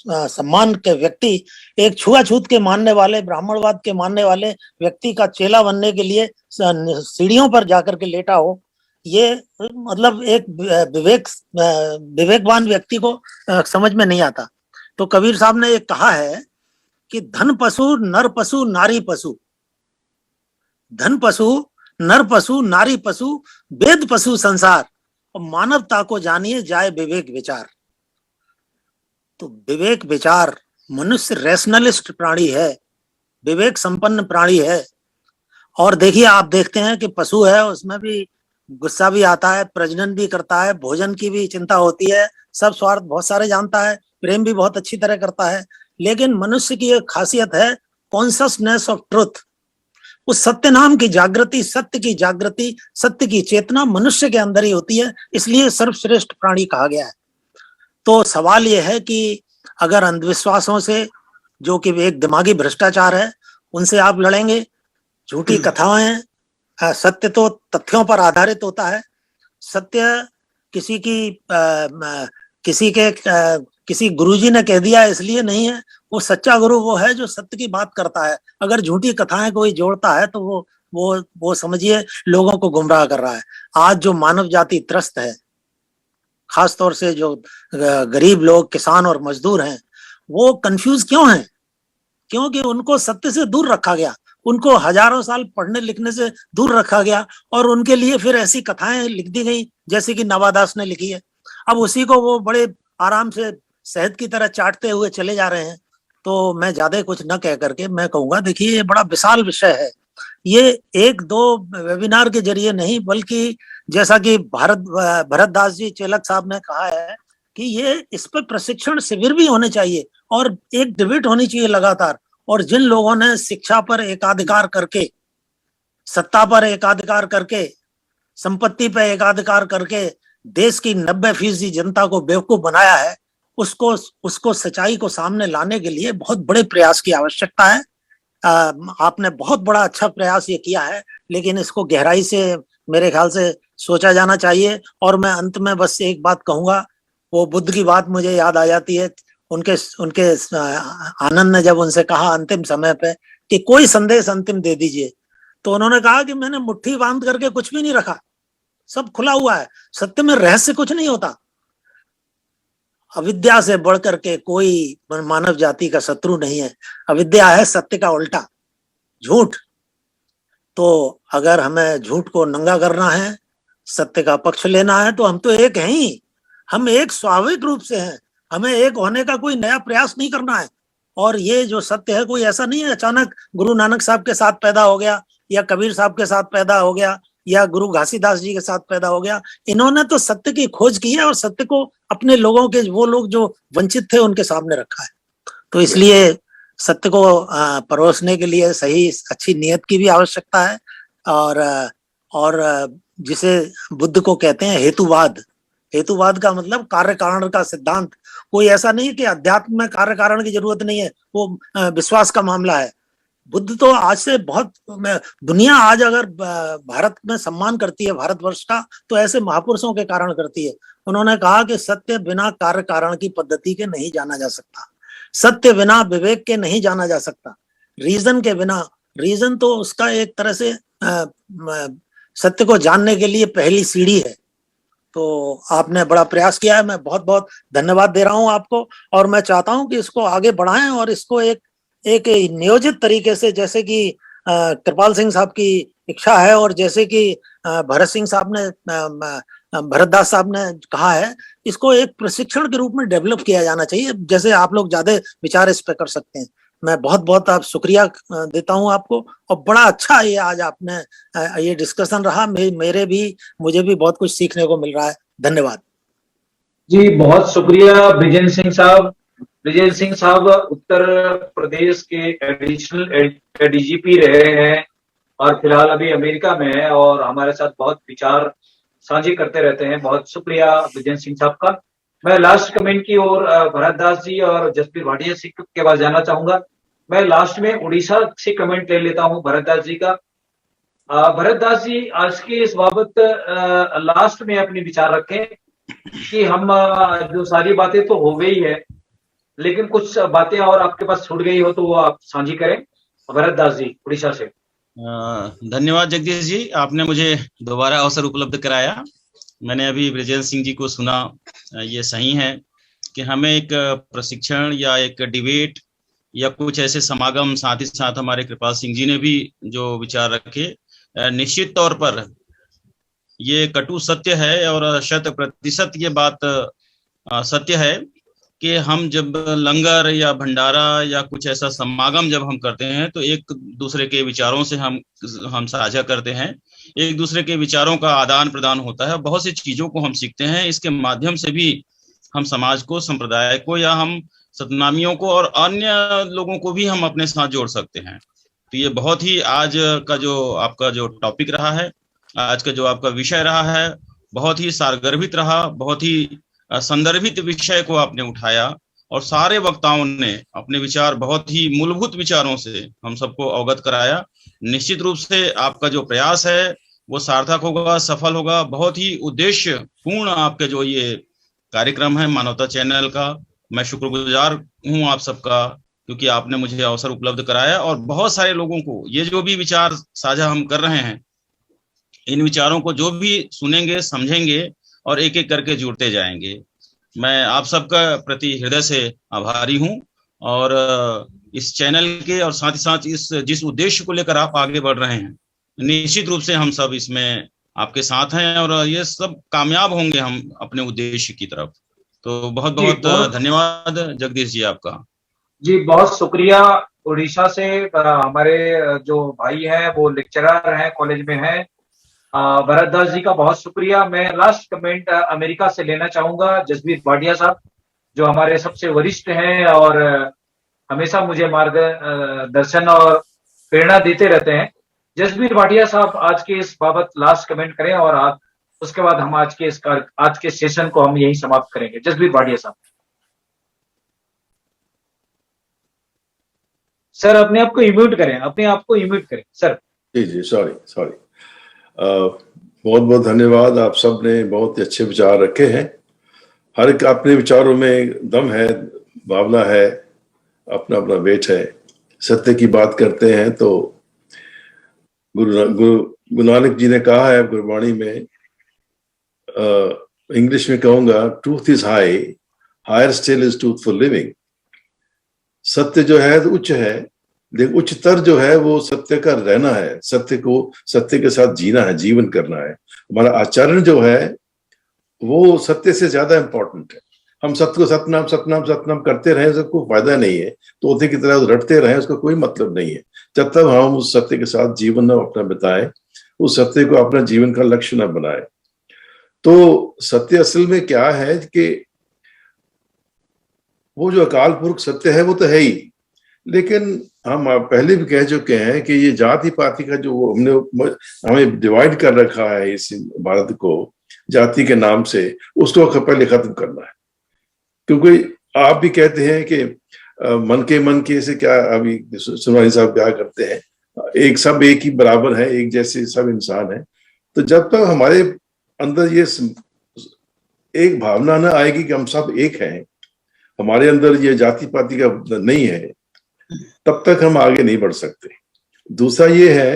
सम्मान के व्यक्ति एक छुआछूत के मानने वाले, ब्राह्मणवाद के मानने वाले व्यक्ति का चेला बनने के लिए सीढ़ियों पर जाकर के लेटा हो, ये मतलब एक विवेकवान व्यक्ति को समझ में नहीं आता। तो कबीर साहब ने एक कहा है कि धन पशु नर पशु नारी पशु, धन पशु नर पशु नारी पशु वेद पशु संसार, और मानवता को जानिए जाए विवेक विचार। तो विवेक विचार, मनुष्य रैशनलिस्ट प्राणी है, विवेक संपन्न प्राणी है। और देखिए, आप देखते हैं कि पशु है, उसमें भी गुस्सा भी आता है, प्रजनन भी करता है, भोजन की भी चिंता होती है, सब स्वार्थ बहुत सारे जानता है, प्रेम भी बहुत अच्छी तरह करता है। लेकिन मनुष्य की एक खासियत है कॉन्शसनेस ऑफ ट्रुथ, उस सत्य नाम की जागृति, सत्य की जागृति, सत्य की चेतना मनुष्य के अंदर ही होती है, इसलिए सर्वश्रेष्ठ प्राणी कहा गया है। तो सवाल यह है कि अगर अंधविश्वासों से, जो कि एक दिमागी भ्रष्टाचार है, उनसे आप लड़ेंगे, झूठी कथाएं, सत्य तो तथ्यों पर आधारित होता है। सत्य किसी गुरुजी ने कह दिया इसलिए नहीं है, वो सच्चा गुरु वो है जो सत्य की बात करता है। अगर झूठी कथाएं कोई जोड़ता है तो वो समझिए लोगों को गुमराह कर रहा है। आज जो मानव जाति त्रस्त है, खास तौर से जो गरीब लोग, किसान और मजदूर हैं, वो कंफ्यूज क्यों हैं? क्योंकि उनको सत्य से दूर रखा गया, उनको हजारों साल पढ़ने लिखने से दूर रखा गया, और उनके लिए फिर ऐसी कथाएं लिख दी गई जैसे कि नवादास ने लिखी है। अब उसी को वो बड़े आराम से शहद की तरह चाटते हुए चले जा रहे हैं। तो मैं ज्यादा कुछ न कह करके मैं कहूंगा, देखिए ये बड़ा विशाल विषय है, ये एक दो वेबिनार के जरिए नहीं, बल्कि जैसा कि भरतदास जी चेलक साहब ने कहा है कि ये इस पर प्रशिक्षण शिविर भी होने चाहिए और एक डिबेट होनी चाहिए लगातार। और जिन लोगों ने शिक्षा पर एकाधिकार करके, सत्ता पर एकाधिकार करके, संपत्ति पर एकाधिकार करके देश की 90% जनता को बेवकूफ बनाया है, उसको सच्चाई को सामने लाने के लिए बहुत बड़े प्रयास की आवश्यकता है। आपने बहुत बड़ा अच्छा प्रयास ये किया है, लेकिन इसको गहराई से मेरे ख्याल से सोचा जाना चाहिए। और मैं अंत में बस एक बात कहूंगा, वो बुद्ध की बात मुझे याद आ जाती है। उनके आनंद ने जब उनसे कहा अंतिम समय पे कि कोई संदेश अंतिम दे दीजिए, तो उन्होंने कहा कि मैंने मुट्ठी बांध करके कुछ भी नहीं रखा, सब खुला हुआ है, सत्य में रहस्य कुछ नहीं होता। अविद्या से बढ़कर के कोई मानव जाति का शत्रु नहीं है, अविद्या है सत्य का उल्टा, झूठ। तो अगर हमें झूठ को नंगा करना है, सत्य का पक्ष लेना है, तो हम तो एक हैं ही, हम एक स्वाभाविक रूप से हैं, हमें एक होने का कोई नया प्रयास नहीं करना है। और ये जो सत्य है कोई ऐसा नहीं है अचानक गुरु नानक साहब के साथ पैदा हो गया, या कबीर साहब के साथ पैदा हो गया, या गुरु घासीदास जी के साथ पैदा हो गया। इन्होंने तो सत्य की खोज की है और सत्य को अपने लोगों के, वो लोग जो वंचित थे, उनके सामने रखा है। तो इसलिए सत्य को परोसने के लिए सही अच्छी नियत की भी आवश्यकता है। और जिसे बुद्ध को कहते हैं हेतुवाद, हेतुवाद का मतलब कार्य कारण का सिद्धांत। कोई ऐसा नहीं कि अध्यात्म में कार्य कारण की जरूरत नहीं है, वो विश्वास का मामला है। बुद्ध तो आज से बहुत, दुनिया आज अगर भारत में सम्मान करती है भारतवर्ष का, तो ऐसे महापुरुषों के कारण करती है। उन्होंने कहा कि सत्य बिना कार्य कारण की पद्धति के नहीं जाना जा सकता, सत्य बिना विवेक के नहीं जाना जा सकता, रीजन के बिना। रीजन तो उसका एक तरह से सत्य को जानने के लिए पहली सीढ़ी है। तो आपने बड़ा प्रयास किया है, मैं बहुत बहुत धन्यवाद दे रहा हूं आपको। और मैं चाहता हूं कि इसको आगे बढ़ाएं और इसको एक नियोजित तरीके से, जैसे कि कृपाल सिंह साहब की इच्छा है और जैसे कि भरत सिंह साहब ने, भरतदास साहब ने कहा है, इसको एक प्रशिक्षण के रूप में डेवलप किया जाना चाहिए, जैसे आप लोग ज्यादा विचार इस पे कर सकते हैं। मैं बहुत बहुत आप शुक्रिया देता हूं आपको। और बड़ा अच्छा ये आज आपने ये डिस्कशन रहा, मुझे भी बहुत कुछ सीखने को मिल रहा है। धन्यवाद जी, बहुत शुक्रिया ब्रिजेंद्र सिंह साहब। ब्रिजेंद्र सिंह साहब उत्तर प्रदेश के एडिशनल एडीजीपी रहे हैं और फिलहाल अभी अमेरिका में है और हमारे साथ बहुत विचार साझे करते रहते हैं। बहुत शुक्रिया ब्रिजेंद्र सिंह साहब का। मैं लास्ट कमेंट की ओर भरतदास जी और जसप्रीत भाटिया सिंह के पास जाना चाहूंगा। मैं लास्ट में उड़ीसा से कमेंट ले लेता हूं भरतदास जी का। भरत दास जी, आज की इस बाबत लास्ट में अपने विचार रखें कि हम जो सारी बातें तो हो गई है, लेकिन कुछ बातें और आपके पास छूट गई हो तो वो आप साझी करें। भरत दास जी, उड़ीसा से। धन्यवाद जगदीश जी, आपने मुझे दोबारा अवसर उपलब्ध कराया। मैंने अभी ब्रिजेंद्र सिंह जी को सुना, ये सही है कि हमें एक प्रशिक्षण या एक डिबेट या कुछ ऐसे समागम, साथ ही साथ हमारे कृपाल सिंह जी ने भी जो विचार रखे, निश्चित तौर पर ये कटु सत्य है और 100% ये बात सत्य है कि हम जब लंगर या भंडारा या कुछ ऐसा समागम जब हम करते हैं तो एक दूसरे के विचारों से हम साझा करते हैं, एक दूसरे के विचारों का आदान प्रदान होता है, बहुत सी चीजों को हम सीखते हैं। इसके माध्यम से भी हम समाज को, संप्रदाय को या हम सतनामियों को और अन्य लोगों को भी हम अपने साथ जोड़ सकते हैं। तो ये बहुत ही आज का जो आपका जो टॉपिक रहा है, आज का जो आपका विषय रहा है, बहुत ही सारगर्भित रहा, बहुत ही संदर्भित विषय को आपने उठाया और सारे वक्ताओं ने अपने विचार बहुत ही मूलभूत विचारों से हम सबको अवगत कराया। निश्चित रूप से आपका जो प्रयास है वो सार्थक होगा, सफल होगा। बहुत ही उद्देश्य पूर्ण आपके जो ये कार्यक्रम है मानवता चैनल का, मैं शुक्रगुजार हूँ आप सबका, क्योंकि आपने मुझे अवसर उपलब्ध कराया और बहुत सारे लोगों को ये जो भी विचार साझा हम कर रहे हैं, इन विचारों को जो भी सुनेंगे, समझेंगे और एक एक करके जुड़ते जाएंगे। मैं आप सबका प्रति हृदय से आभारी हूं और इस चैनल के और साथ ही साथ इस जिस उद्देश्य को लेकर आप आगे बढ़ रहे हैं, निश्चित रूप से हम सब इसमें आपके साथ हैं और ये सब कामयाब होंगे हम अपने उद्देश्य की तरफ। तो बहुत बहुत धन्यवाद जगदीश जी आपका। जी बहुत शुक्रिया। उड़ीसा से हमारे जो भाई हैं वो लेक्चरर हैं, कॉलेज में हैं। भरत दास जी का बहुत शुक्रिया। मैं लास्ट कमेंट अमेरिका से लेना चाहूंगा, जसबीर भाटिया साहब, जो हमारे सबसे वरिष्ठ हैं और हमेशा मुझे मार्गदर्शन और प्रेरणा देते रहते हैं। जसबीर भाटिया साहब आज के इस बाबत लास्ट कमेंट करें और आप उसके बाद हम आज के सेशन को हम यही समाप्त करेंगे। जसबीर भाटिया साहब। सर अपने आप को इम्यूट करें, अपने आप को इम्यूट करें सर। जी सॉरी। बहुत बहुत धन्यवाद। आप सब ने बहुत अच्छे विचार रखे हैं। हर एक अपने विचारों में दम है, भावना है, अपना अपना वेट है। सत्य की बात करते हैं तो गुरु नानक जी ने कहा है गुरबाणी में, इंग्लिश में कहूंगा, truth is high, higher still is truth for living. सत्य जो है तो उच्च है, लेकिन उच्चतर जो है वो सत्य का रहना है, सत्य के साथ जीना है, जीवन करना है। हमारा आचरण जो है वो सत्य से ज्यादा इंपॉर्टेंट है। हम सत्य को सतनाम करते रहे, उसका कोई फायदा नहीं है। तोते की तरह रटते रहे, उसका कोई मतलब नहीं है। जब तक हम उस सत्य के साथ जीवन न अपना बिताए, उस सत्य को अपना जीवन का लक्ष्य न बनाए। तो सत्य असल में क्या है कि वो जो अकाल पुरुष सत्य है वो तो है ही, लेकिन हम पहले भी कह चुके हैं कि ये जाति पाति का जो हमें डिवाइड कर रखा है इस भारत को जाति के नाम से, उसको पहले खत्म करना है। क्योंकि आप भी कहते हैं कि मन के से क्या, अभी सुनवानी साहब क्या करते हैं, सब एक ही बराबर है, एक जैसे सब इंसान है। तो जब तक हमारे अंदर ये एक भावना ना आएगी कि हम सब एक हैं, हमारे अंदर ये जाति पाति का नहीं है, तब तक हम आगे नहीं बढ़ सकते। दूसरा ये है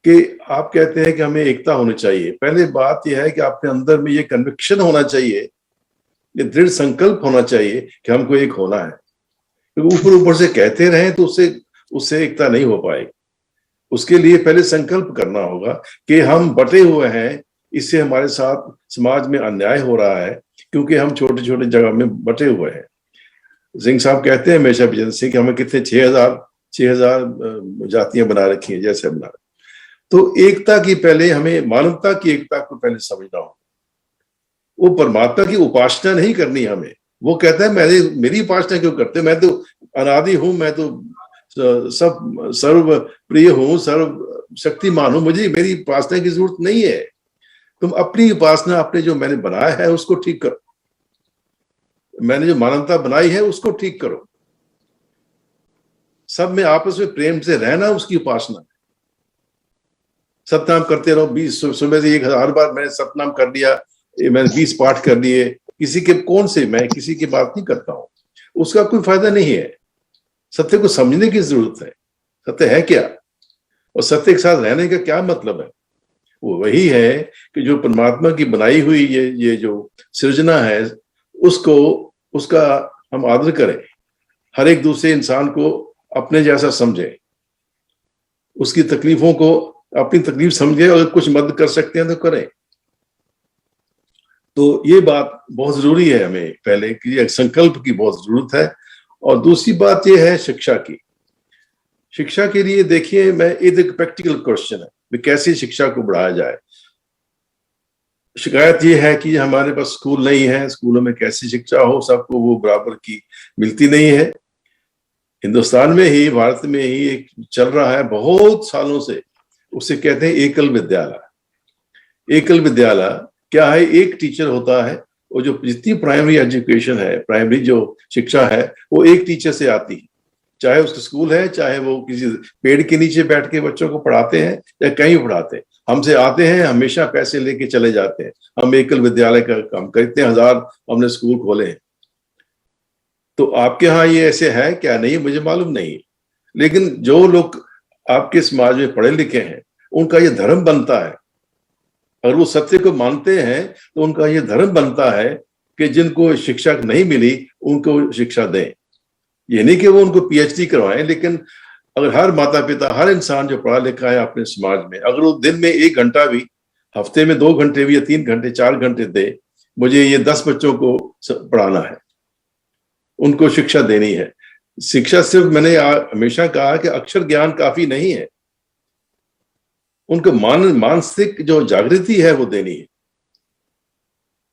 कि आप कहते हैं कि हमें एकता होनी चाहिए। पहले बात यह है कि आपके अंदर में ये कन्विक्शन होना चाहिए, ये दृढ़ संकल्प होना चाहिए कि हमको एक होना है। क्योंकि ऊपर से कहते रहें तो उससे एकता नहीं हो पाएगी। उसके लिए पहले संकल्प करना होगा कि हम बटे हुए हैं, इससे हमारे साथ समाज में अन्याय हो रहा है, क्योंकि हम छोटे छोटे जगह में बटे हुए हैं। सिंह साहब कहते हैं हमेशा विजय सिंह कि हमें कितने 6000 जातियां बना रखी हैं, जैसे बना। तो एकता की पहले हमें, मानवता की एकता को पहले समझना होगा। वो परमात्मा की उपासना नहीं करनी हमें। वो कहता है मेरी उपासना क्यों करते, मैं तो अनादि हूं, मैं तो सब सर्व प्रिय हूं, सर्व शक्तिमान हूं, मुझे मेरी उपासना की जरूरत नहीं है। तुम अपनी उपासना, अपने जो मैंने बनाया है उसको ठीक करो, मैंने जो मानवता बनाई है उसको ठीक करो। सब में आपस में प्रेम से रहना उसकी उपासना है। सतनाम करते रहो, 20 सुबह से 1000 बार मैंने सतनाम कर लिया, मैंने 20 पाठ कर लिए, किसी के कौन से, मैं किसी की बात नहीं करता हूं, उसका कोई फायदा नहीं है। सत्य को समझने की जरूरत है, सत्य है क्या और सत्य के साथ रहने का क्या मतलब है। वो वही है कि जो परमात्मा की बनाई हुई ये जो सृजना है, उसका हम आदर करें, हर एक दूसरे इंसान को अपने जैसा समझे, उसकी तकलीफों को अपनी तकलीफ समझे, अगर कुछ मदद कर सकते हैं तो करें। तो ये बात बहुत जरूरी है हमें, पहले कि एक संकल्प की बहुत जरूरत है। और दूसरी बात ये है शिक्षा की। शिक्षा के लिए देखिए, मैं एक प्रैक्टिकल क्वेश्चन है कि कैसे शिक्षा को बढ़ाया जाए। शिकायत ये है कि हमारे पास स्कूल नहीं है, स्कूलों में कैसे शिक्षा हो, सबको वो बराबर की मिलती नहीं है। हिंदुस्तान में ही, भारत में ही एक चल रहा है बहुत सालों से, उसे कहते हैं एकल विद्यालय। एकल विद्यालय क्या है? एक टीचर होता है, और जो जितनी प्राइमरी एजुकेशन है, प्राइमरी जो शिक्षा है, वो एक टीचर से आती है, चाहे उसका स्कूल है, चाहे वो किसी पेड़ के नीचे बैठ के बच्चों को पढ़ाते हैं या कहीं पढ़ाते हैं। हमसे आते हैं, हमेशा पैसे लेके चले जाते हैं। हम एकल विद्यालय का काम करते हैं, 1000 हमने स्कूल खोले हैं। तो आपके यहाँ ये ऐसे है क्या? नहीं, मुझे मालूम नहीं। लेकिन जो लोग आपके समाज में पढ़े लिखे हैं, उनका ये धर्म बनता है, अगर वो सत्य को मानते हैं तो उनका ये धर्म बनता है कि जिनको शिक्षा नहीं मिली उनको शिक्षा दें। ये नहीं कि वो उनको पीएचडी करवाएं, लेकिन अगर हर माता पिता, हर इंसान जो पढ़ा लिखा है अपने समाज में, अगर वो दिन में 1 घंटा भी, हफ्ते में 2 घंटे भी, या 3 घंटे 4 घंटे दे, मुझे ये 10 बच्चों को पढ़ाना है, उनको शिक्षा देनी है। शिक्षा सिर्फ, मैंने हमेशा कहा कि अक्षर ज्ञान काफी नहीं है, उनको मानसिक जो जागृति है वो देनी है।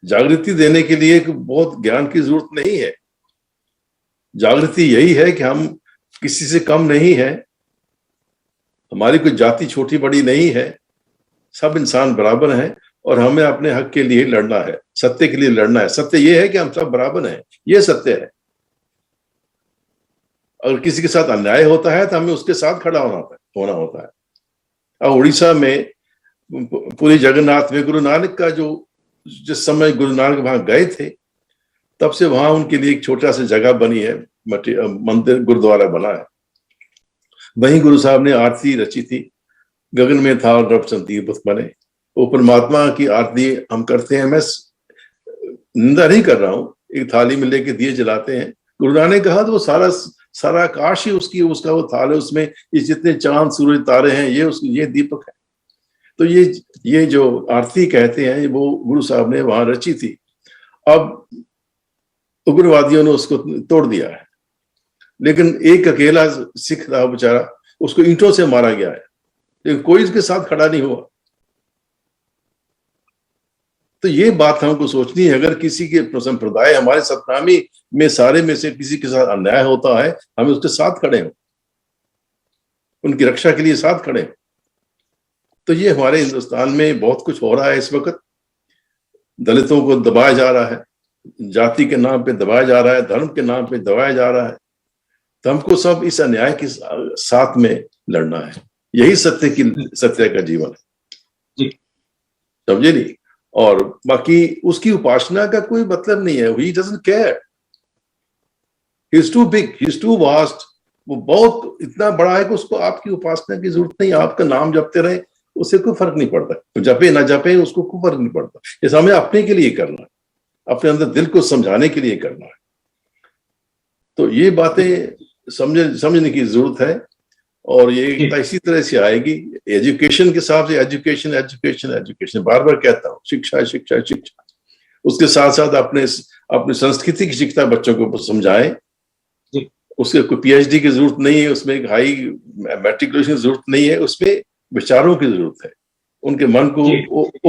जागृति देने के लिए बहुत ज्ञान की जरूरत नहीं है। जागृति यही है कि हम किसी से कम नहीं है, हमारी कोई जाति छोटी बड़ी नहीं है, सब इंसान बराबर हैं और हमें अपने हक के लिए लड़ना है, सत्य के लिए लड़ना है। सत्य ये है कि हम सब बराबर हैं, ये सत्य है। अगर किसी के साथ अन्याय होता है तो हमें उसके साथ खड़ा होना होता है। अब उड़ीसा में पूरी जगन्नाथ में गुरु नानक का जिस समय गुरु नानक वहां गए थे, तब से वहां उनके लिए एक छोटा सा जगह बनी है, मंदिर गुरुद्वारा बना है। वहीं गुरु साहब ने आरती रची थी, गगन में था और रब चंदी बुत बने। वो परमात्मा की आरती हम करते हैं, मैं निंदा नहीं कर रहा हूँ, एक थाली में लेके दिए जलाते हैं। गुरु नानक ने कहा तो वो सारा आकाश ही उसका वो थाल है, उसमें ये जितने चांद सूरज तारे हैं ये दीपक है। तो ये जो आरती कहते हैं वो गुरु साहब ने वहां रची थी। अब उग्रवादियों ने उसको तोड़ दिया है, लेकिन एक अकेला सिख था बेचारा, उसको ईंटों से मारा गया है, लेकिन कोई उसके साथ खड़ा नहीं हुआ। तो ये बात हमको सोचनी है, अगर किसी के संप्रदाय, हमारे सतनामी में सारे में से किसी के साथ अन्याय होता है, हमें उसके साथ खड़े हो, उनकी रक्षा के लिए साथ खड़े हो। तो ये हमारे हिंदुस्तान में बहुत कुछ हो रहा है इस वक्त। दलितों को दबाया जा रहा है, जाति के नाम पे दबाया जा रहा है, धर्म के नाम पे दबाया जा रहा है। तो हमको सब इस अन्याय के साथ में लड़ना है। यही सत्य का जीवन है, समझे नहीं? और बाकी उसकी उपासना का कोई मतलब नहीं है। He doesn't care. He is too big, he is too vast. वो बहुत इतना बड़ा है कि उसको आपकी उपासना की जरूरत नहीं। आपका नाम जपते रहे, उससे कोई फर्क नहीं पड़ता। तो जपे ना जपे उसको कोई फर्क नहीं पड़ता। ये हमें अपने के लिए करना है, अपने अंदर दिल को समझाने के लिए करना है। तो ये बातें समझने की जरूरत है, और ये इसी तरह से आएगी। एजुकेशन के हिसाब से एजुकेशन बार बार कहता हूँ, शिक्षा शिक्षा शिक्षा। उसके साथ साथ अपने संस्कृति की शिक्षा बच्चों को समझाएं। उसके कोई पीएचडी की जरूरत नहीं है, उसमें एक हाई मैट्रिकुलेशन की जरूरत नहीं है, उसमें विचारों की जरूरत है। उनके मन को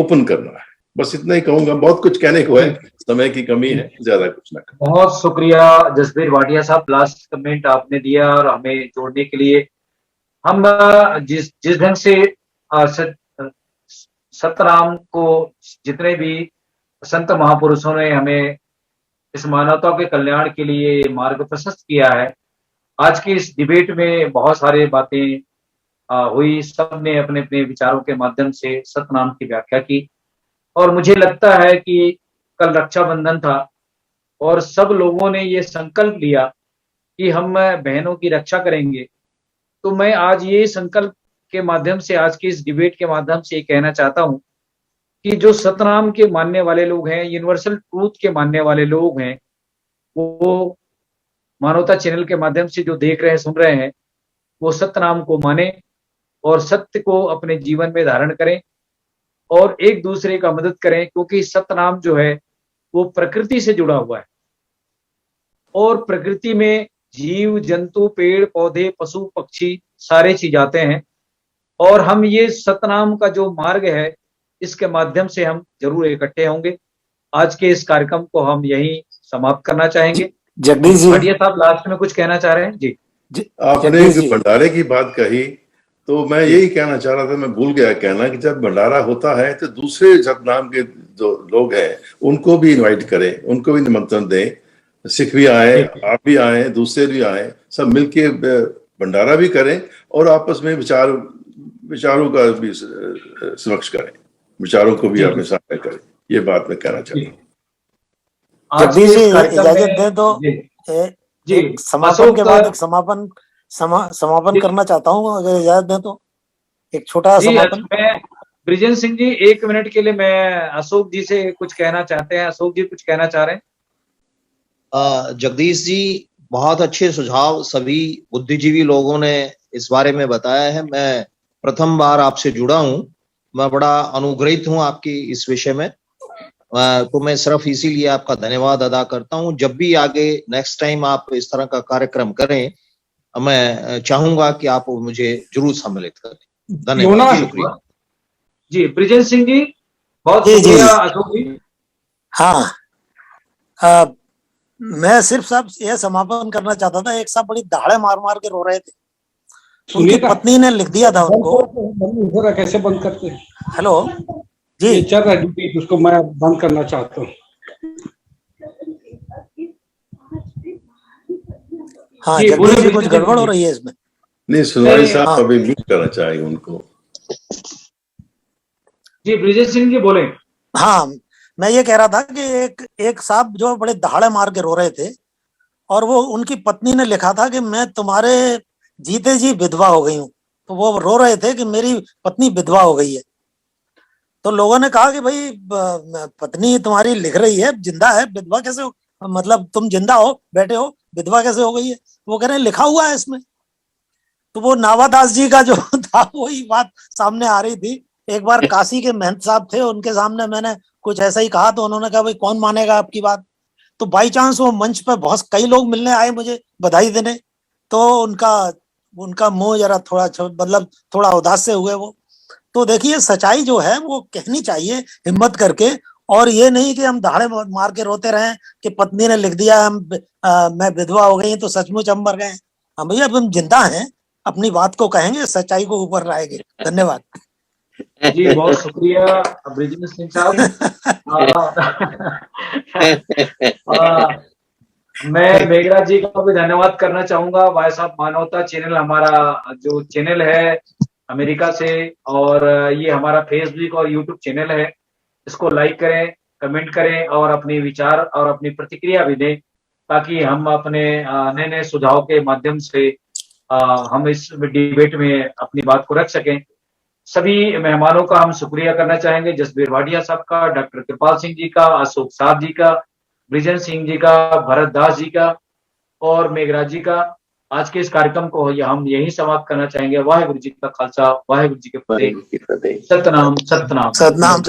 ओपन करना है। बस इतना ही कहूंगा, बहुत कुछ कहने को है, समय की कमी है, ज्यादा कुछ ना। बहुत शुक्रिया जसबीर भाटिया साहब, लास्ट कमेंट आपने दिया और हमें जोड़ने के लिए। हम जिस ढंग से सतराम को, जितने भी संत महापुरुषों ने हमें इस मानवता के कल्याण के लिए मार्ग प्रशस्त किया है, आज की इस डिबेट में बहुत सारी बातें हुई, सब ने अपने अपने विचारों के माध्यम से सतनाम की व्याख्या की। और मुझे लगता है कि कल रक्षाबंधन था और सब लोगों ने ये संकल्प लिया कि हम बहनों की रक्षा करेंगे। तो मैं आज ये संकल्प के माध्यम से, आज की इस डिबेट के माध्यम से ये कहना चाहता हूँ कि जो सतनाम के मानने वाले लोग हैं, यूनिवर्सल ट्रूथ के मानने वाले लोग हैं, वो मानवता चैनल के माध्यम से जो देख रहे हैं, सुन रहे हैं, वो सतनाम को माने और सत्य को अपने जीवन में धारण करें और एक दूसरे का मदद करें, क्योंकि सतनाम जो है वो प्रकृति से जुड़ा हुआ है और प्रकृति में जीव जंतु, पेड़ पौधे, पशु पक्षी सारे चीज आते हैं। और हम ये सतनाम का जो मार्ग है, इसके माध्यम से हम जरूर इकट्ठे होंगे। आज के इस कार्यक्रम को हम यहीं समाप्त करना चाहेंगे। जगदीश जी, भाटिया साहब लास्ट में कुछ कहना चाह रहे हैं? जी, आपने जो भंडारे की बात कही, तो मैं यही कहना चाह रहा था, मैं भूल गया कहना, कि जब भंडारा होता है तो दूसरे सतनाम के जो लोग हैं उनको भी इनवाइट करें, उनको भी निमंत्रण दें। सिख भी आए, आप भी आए, दूसरे भी आए, सब मिलके भंडारा भी करें और आपस में विचारों का भी समक्ष करें, विचारों को भी अपने सामने करें। ये बात मैं कहना चाहता हूँ। जगदीश जी इजाजत दे तो जी, समापन के बाद एक समापन करना चाहता हूँ, अगर इजाजत दें तो एक छोटा समापन। मैं ब्रिजेन सिंह जी, 1 मिनट के लिए मैं अशोक जी से कुछ कहना चाहते हैं। अशोक जी कुछ कहना चाह रहे हैं? जगदीश जी, बहुत अच्छे सुझाव सभी बुद्धिजीवी लोगों ने इस बारे में बताया है। मैं प्रथम बार आपसे जुड़ा हूं, मैं बड़ा अनुग्रहित हूं आपकी इस विषय में, तो मैं सिर्फ इसीलिए आपका धन्यवाद अदा करता हूं। जब भी आगे नेक्स्ट टाइम आप इस तरह का कार्यक्रम करें, मैं चाहूंगा कि आप मुझे जरूर सम्मिलित करें। धन्यवाद, शुक्रिया जी। ब्रिजेन सिंह जी बहुत शुक्रिया। अशोक जी, हाँ, मैं सिर्फ साहब यह समापन करना चाहता था। एक साहब बड़ी दहाड़े मार मार के रो रहे थे, उनकी पत्नी ने लिख दिया था उनको। कैसे बंद करते हैं? हेलो जी, चल रहा है, उसको मैं बंद करना चाहता हूँ। हाँ जगदीश जी, कुछ गड़बड़ हो रही है इसमें। नहीं, सुनाई साहब अभी म्यूट करना चाहेंगे उनको। जी ब्रिजेश सिंह जी बोले। हाँ, मैं ये कह रहा था कि एक साहब जो बड़े दहाड़े मार के रो रहे थे और वो उनकी पत्नी ने लिखा था कि मैं तुम्हारे जीते जी विधवा हो गई हूँ। तो वो रो रहे थे कि मेरी पत्नी विधवा हो गई है। तो लोगों ने कहा कि भाई पत्नी तुम्हारी लिख रही है जिंदा है, विधवा कैसे हो, मतलब तुम जिंदा हो, बैठे हो, विधवा कैसे हो गई है? वो कह रहे हैं लिखा हुआ है इसमें। तो वो नावादास जी का जो था वही बात सामने आ रही थी। एक बार काशी के महंत साहब थे, उनके सामने मैंने कुछ ऐसा ही कहा तो उन्होंने कहा भाई कौन मानेगा आपकी बात। तो बाई चांस वो मंच पे बहुत कई लोग मिलने आए मुझे बधाई देने, तो उनका मुंह जरा थोड़ा मतलब थोड़ा उदास से हुए वो। तो देखिए सच्चाई जो है वो कहनी चाहिए हिम्मत करके, और ये नहीं कि हम दहाड़े मार के रोते रहें कि पत्नी ने लिख दिया मैं विधवा हो गई तो सचमुच हम मर गए। हम भैया हम जिंदा हैं, अपनी बात को कहेंगे, सच्चाई को ऊपर लाएंगे। धन्यवाद जी, बहुत शुक्रिया ब्रिजेन सिंह साहब। मैं मेघराज जी का भी धन्यवाद करना चाहूंगा। भाई साहब, मानवता चैनल हमारा जो चैनल है अमेरिका से, और ये हमारा फेसबुक और यूट्यूब चैनल है, इसको लाइक करें, कमेंट करें और अपने विचार और अपनी प्रतिक्रिया भी दें, ताकि हम अपने नए नए सुझाव के माध्यम से हम इस डिबेट में अपनी बात को रख सकें। सभी मेहमानों का हम शुक्रिया करना चाहेंगे, जसबीर भाटिया साहब का, डॉक्टर कृपाल सिंह जी का, अशोक साहब जी का, ब्रिजेन सिंह जी का, भरत दास जी का और मेघराज जी का। आज के इस कार्यक्रम को हम यही समाप्त करना चाहेंगे। वाहेगुरु जी का खालसा, वाहेगुरु जी के फतेह। सतनाम सतनाम सतनाम।